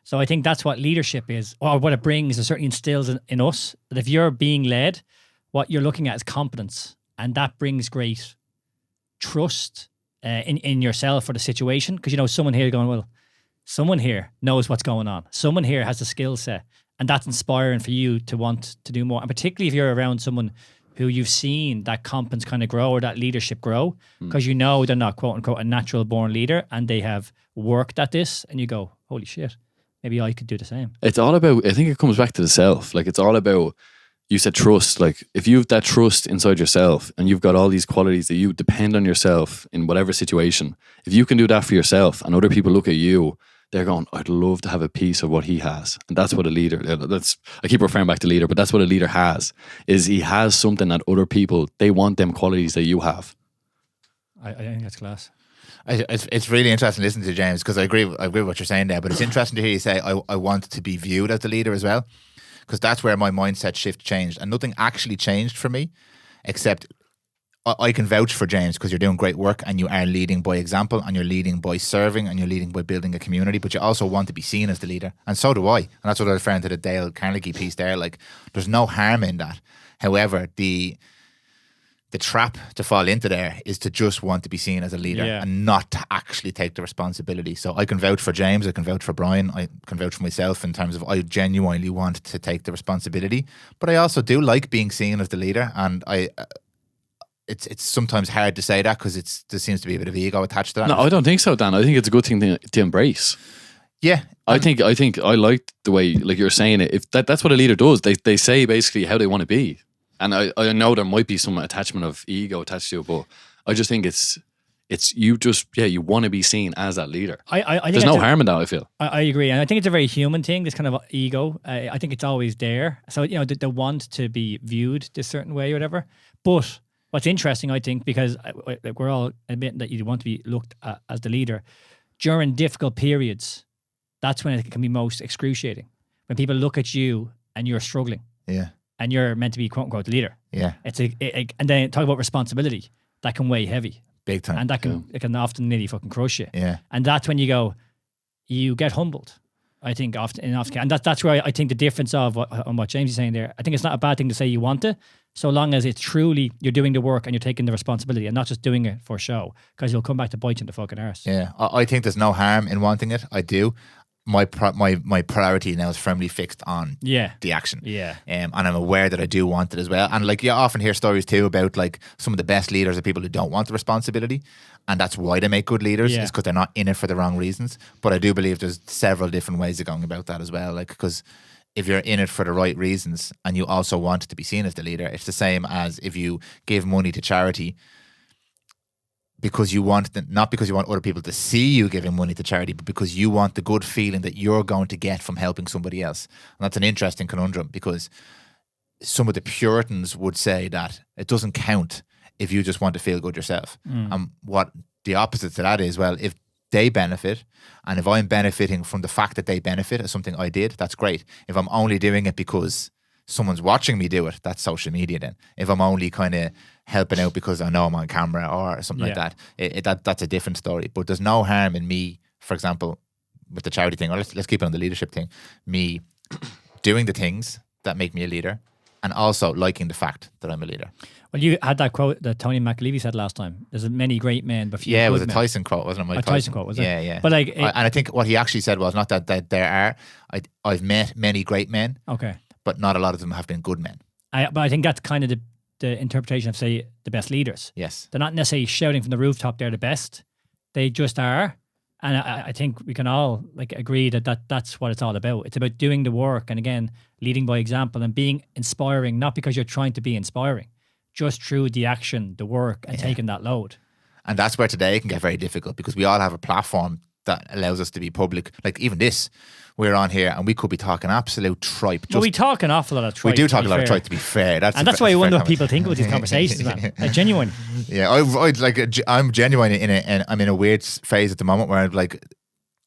So I think that's what leadership is, or what it brings, and certainly instills in us, that if you're being led, what you're looking at is competence, and that brings great trust in yourself or the situation, because someone here going, well, someone here knows what's going on. Someone here has a skill set, and that's inspiring for you to want to do more. And particularly if you're around someone who you've seen that competence kind of grow, or that leadership grow, because they're not quote unquote a natural born leader, and they have worked at this, and you go, holy shit, maybe I could do the same. It's all about, I think it comes back to the self. Like, it's all about, you said trust. Like, if you've that trust inside yourself and you've got all these qualities that you depend on yourself in whatever situation, if you can do that for yourself and other people look at you, they're going, I'd love to have a piece of what he has. And that's what a leader, I keep referring back to leader, but that's what a leader has, is he has something that other people, they want them qualities that you have. I think that's class. It's really interesting listening to James, because I agree with what you're saying there, but it's interesting to hear you say, I want to be viewed as the leader as well, because that's where my mindset shift changed, and nothing actually changed for me, except I can vouch for James because you're doing great work and you are leading by example and you're leading by serving and you're leading by building a community, but you also want to be seen as the leader. And so do I. And that's what I was referring to the Dale Carnegie piece there. Like, there's no harm in that. However, the trap to fall into there is to just want to be seen as a leader and not to actually take the responsibility. So I can vouch for James, I can vouch for Brian, I can vouch for myself in terms of I genuinely want to take the responsibility, but I also do like being seen as the leader, and it's sometimes hard to say that because there seems to be a bit of ego attached to that. No, I don't think so, Dan. I think it's a good thing to embrace. Yeah. I think I like the way, like you're saying it. If that's what a leader does, they say basically how they want to be. And I know there might be some attachment of ego attached to it, but I just think it's you just, you want to be seen as that leader. I think there's no harm in that, I feel. I agree. And I think it's a very human thing, this kind of ego. I think it's always there. So, the want to be viewed this certain way or whatever. But what's interesting, I think, because we're all admitting that you want to be looked at as the leader, during difficult periods, that's when it can be most excruciating. When people look at you and you're struggling. Yeah. And you're meant to be quote unquote the leader. Yeah. And then talk about responsibility. That can weigh heavy. Big time. And that can often nearly fucking crush you. Yeah. And that's when you get humbled. I think often, and that's where I think the difference of what James is saying there. I think it's not a bad thing to say you want it, so long as it's truly you're doing the work and you're taking the responsibility and not just doing it for show, because you'll come back to bite you in the fucking arse. Yeah, I think there's no harm in wanting it. I do. My priority now is firmly fixed on the action. Yeah. And I'm aware that I do want it as well. And like, you often hear stories too about like some of the best leaders are people who don't want the responsibility. And that's why they make good leaders, is because they're not in it for the wrong reasons. But I do believe there's several different ways of going about that as well. Like, because if you're in it for the right reasons and you also want to be seen as the leader, it's the same as if you give money to charity because you want not because you want other people to see you giving money to charity, but because you want the good feeling that you're going to get from helping somebody else. And that's an interesting conundrum, because some of the Puritans would say that it doesn't count if you just want to feel good yourself. And what the opposite to that is, well, if they benefit and if I'm benefiting from the fact that they benefit as something I did, that's great. If I'm only doing it because someone's watching me do it, that's social media then. If I'm only kind of helping out because I know I'm on camera or something like that, that's a different story. But there's no harm in me, for example, with the charity thing, or let's keep it on the leadership thing, me doing the things that make me a leader and also liking the fact that I'm a leader. Well, you had that quote that Tony McAlevey said last time. There's many great men, but few good men. It was a Tyson quote, wasn't it? A Tyson quote, was it? Yeah. But like, and I think what he actually said was not that there are. I've met many great men. Okay. But not a lot of them have been good men. But I think that's kind of the interpretation of, say, the best leaders. Yes. They're not necessarily shouting from the rooftop they're the best. They just are. And I think we can all like agree that's what it's all about. It's about doing the work and, again, leading by example and being inspiring, not because you're trying to be inspiring, just through the action, the work, and taking that load. And that's where today it can get very difficult, because we all have a platform that allows us to be public. Like even this, we're on here and we could be talking absolute tripe. Well, we talk an awful lot of tripe. We do talk a lot of tripe, to be fair. That's why I wonder what people think about these conversations, man. Like, genuine. Yeah, I'm genuine and I'm in a weird phase at the moment where I'm like,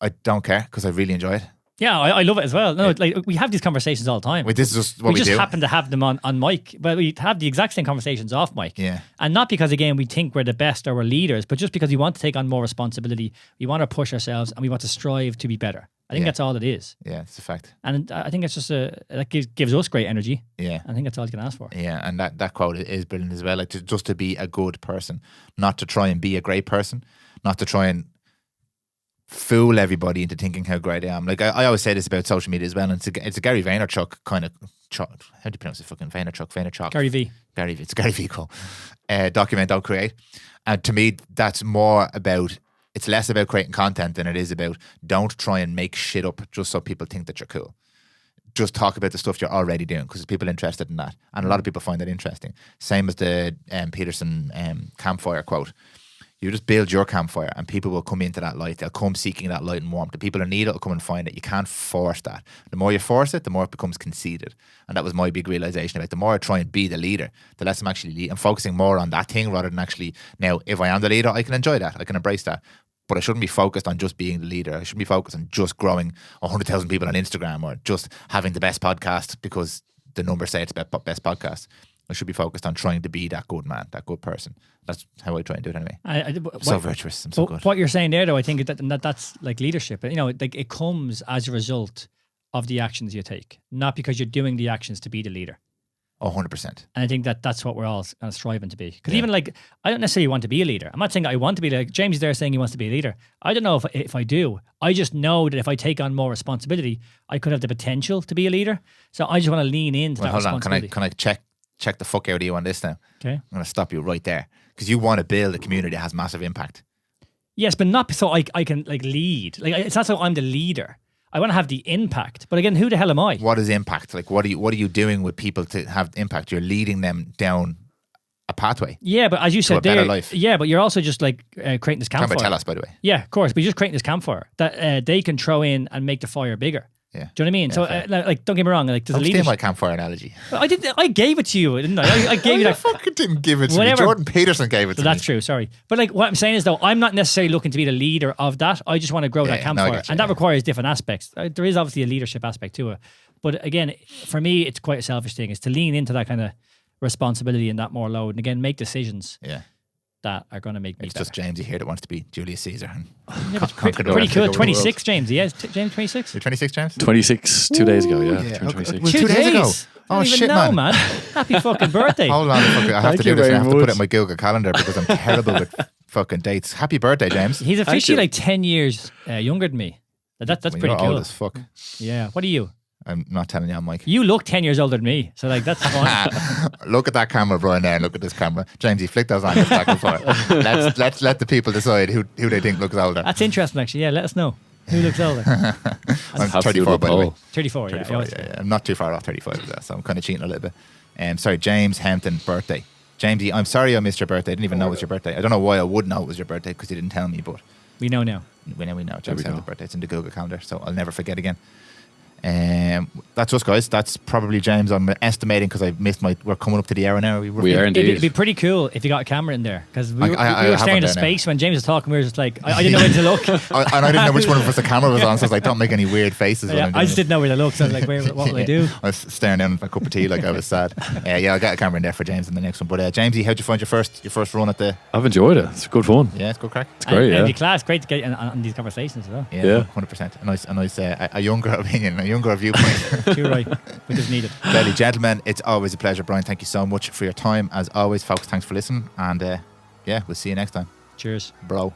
I don't care because I really enjoy it. Yeah, I love it as well. No, like we have these conversations all the time. This is just what we do. We just happen to have them on mic, but we have the exact same conversations off mic. Yeah, and not because again we think we're the best or we're leaders, but just because we want to take on more responsibility. We want to push ourselves and we want to strive to be better. I think that's all it is. Yeah, it's a fact. And I think it's just that gives us great energy. Yeah, I think that's all you can ask for. Yeah, and that quote is brilliant as well. Like just to be a good person, not to try and be a great person, not to try and fool everybody into thinking how great I am. Like I always say this about social media as well, and it's a Gary Vaynerchuk kind of how do you pronounce it? Fucking Vaynerchuk. Gary V. It's Gary V. Cool. Document, don't create. And to me, that's more about. It's less about creating content than it is about don't try and make shit up just so people think that you're cool. Just talk about the stuff you're already doing because people are interested in that, and a lot of people find that interesting. Same as the Peterson campfire quote. You just build your campfire and people will come into that light. They'll come seeking that light and warmth. The people who need it will come and find it. You can't force that. The more you force it, the more it becomes conceited. And that was my big realization about the more I try and be the leader, the less I'm actually lead. I'm focusing more on that thing rather than actually, now, if I am the leader, I can enjoy that. I can embrace that. But I shouldn't be focused on just being the leader. I shouldn't be focused on just growing 100,000 people on Instagram or just having the best podcast because the numbers say it's the best podcast. I should be focused on trying to be that good man, that good person. That's how I try and do it anyway. So virtuous. I'm so good. What you're saying there, though, I think that's like leadership. You know, like it comes as a result of the actions you take, not because you're doing the actions to be the leader. 100%. And I think that's what we're all kind of striving to be. Because even like, I don't necessarily want to be a leader. I'm not saying that I want to be like James is there saying he wants to be a leader. I don't know if I do. I just know that if I take on more responsibility, I could have the potential to be a leader. So I just want to lean into that responsibility. Can I check the fuck out of you on this now? Okay. I'm going to stop you right there. Because you want to build a community that has massive impact. Yes, but not so I can like lead. Like it's not so I'm the leader. I want to have the impact. But again, who the hell am I? What is impact? Like what are you doing with people to have impact? You're leading them down a pathway. Yeah, but as you said, a better life. Yeah, but you're also just like creating this campfire. Tell us, by the way. Yeah, of course. But you're just creating this campfire that they can throw in and make the fire bigger. Yeah. Do you know what I mean? Yeah, so, like, don't get me wrong. Like, there's a leadership. my campfire analogy. I gave it to you, didn't I? I gave you that. fucking didn't give it to me. Jordan Peterson gave it to me. That's true. Sorry, but like what I'm saying is though, I'm not necessarily looking to be the leader of that. I just want to grow that campfire, and that requires different aspects. There is obviously a leadership aspect to it, but again, for me, it's quite a selfish thing. Is to lean into that kind of responsibility and that more load, and again, make decisions. Yeah. That are going to make me It's better. just Jamesy here that wants to be Julius Caesar. And pretty cool. 26, James. Yes, James, 26. You're 26, James? 26 2 days ago, yeah. Yeah. 26. Was 2 days ago? I don't even know, man. Happy fucking birthday. Hold on. I have to do you this. I very have to put it much. in my Google Calendar because I'm terrible with fucking dates. Happy birthday, James. He's officially you. like 10 years younger than me. That's Well, pretty you're cool. old as fuck. Yeah. What are you? I'm not telling you, I'm Mike. You look 10 years older than me. So like, that's fine. Look at that camera, Brian, there, and look at this camera. Jamesy, flick those on back and forth. Let's let the people decide who they think looks older. That's interesting, actually. Yeah, let us know. Who looks older? I'm Have to do 34, a by the way. poll. 34, yeah. 34, yeah. I'm not too far off 35 of that, so I'm kind of cheating a little bit. Sorry, James Hampton, birthday. Jamesy, I'm sorry I missed your birthday. I didn't even know it was your birthday. I don't know why I would know it was your birthday because you didn't tell me, but We know now. we know. James we Hampton go. birthday. It's in the Google Calendar, so I'll never forget again. That's us, guys. That's probably James. I'm estimating because I missed we're coming up to the hour now. We are indeed. It'd be pretty cool if you got a camera in there because we were I have staring one into there now. space when James was talking. We were just like, I didn't know where to look. And I didn't know which one of us the camera was on, so I was like, don't make any weird faces. when Yeah, I'm doing I just it. didn't know where to look. So I was like, what will I do? I was staring down at my cup of tea like I was sad. I'll get a camera in there for James in the next one. But Jamesy, how'd you find your first run at the? I've enjoyed it. It's good fun. Yeah, it's good crack. It's great, And yeah. the class, great to get on these conversations as well. Yeah, 100%. A nice, a younger opinion, a younger viewpoint. You're right, which is needed. Ladies and gentlemen, it's always a pleasure. Brian, thank you so much for your time. As always, folks, thanks for listening. And we'll see you next time. Cheers. Bro.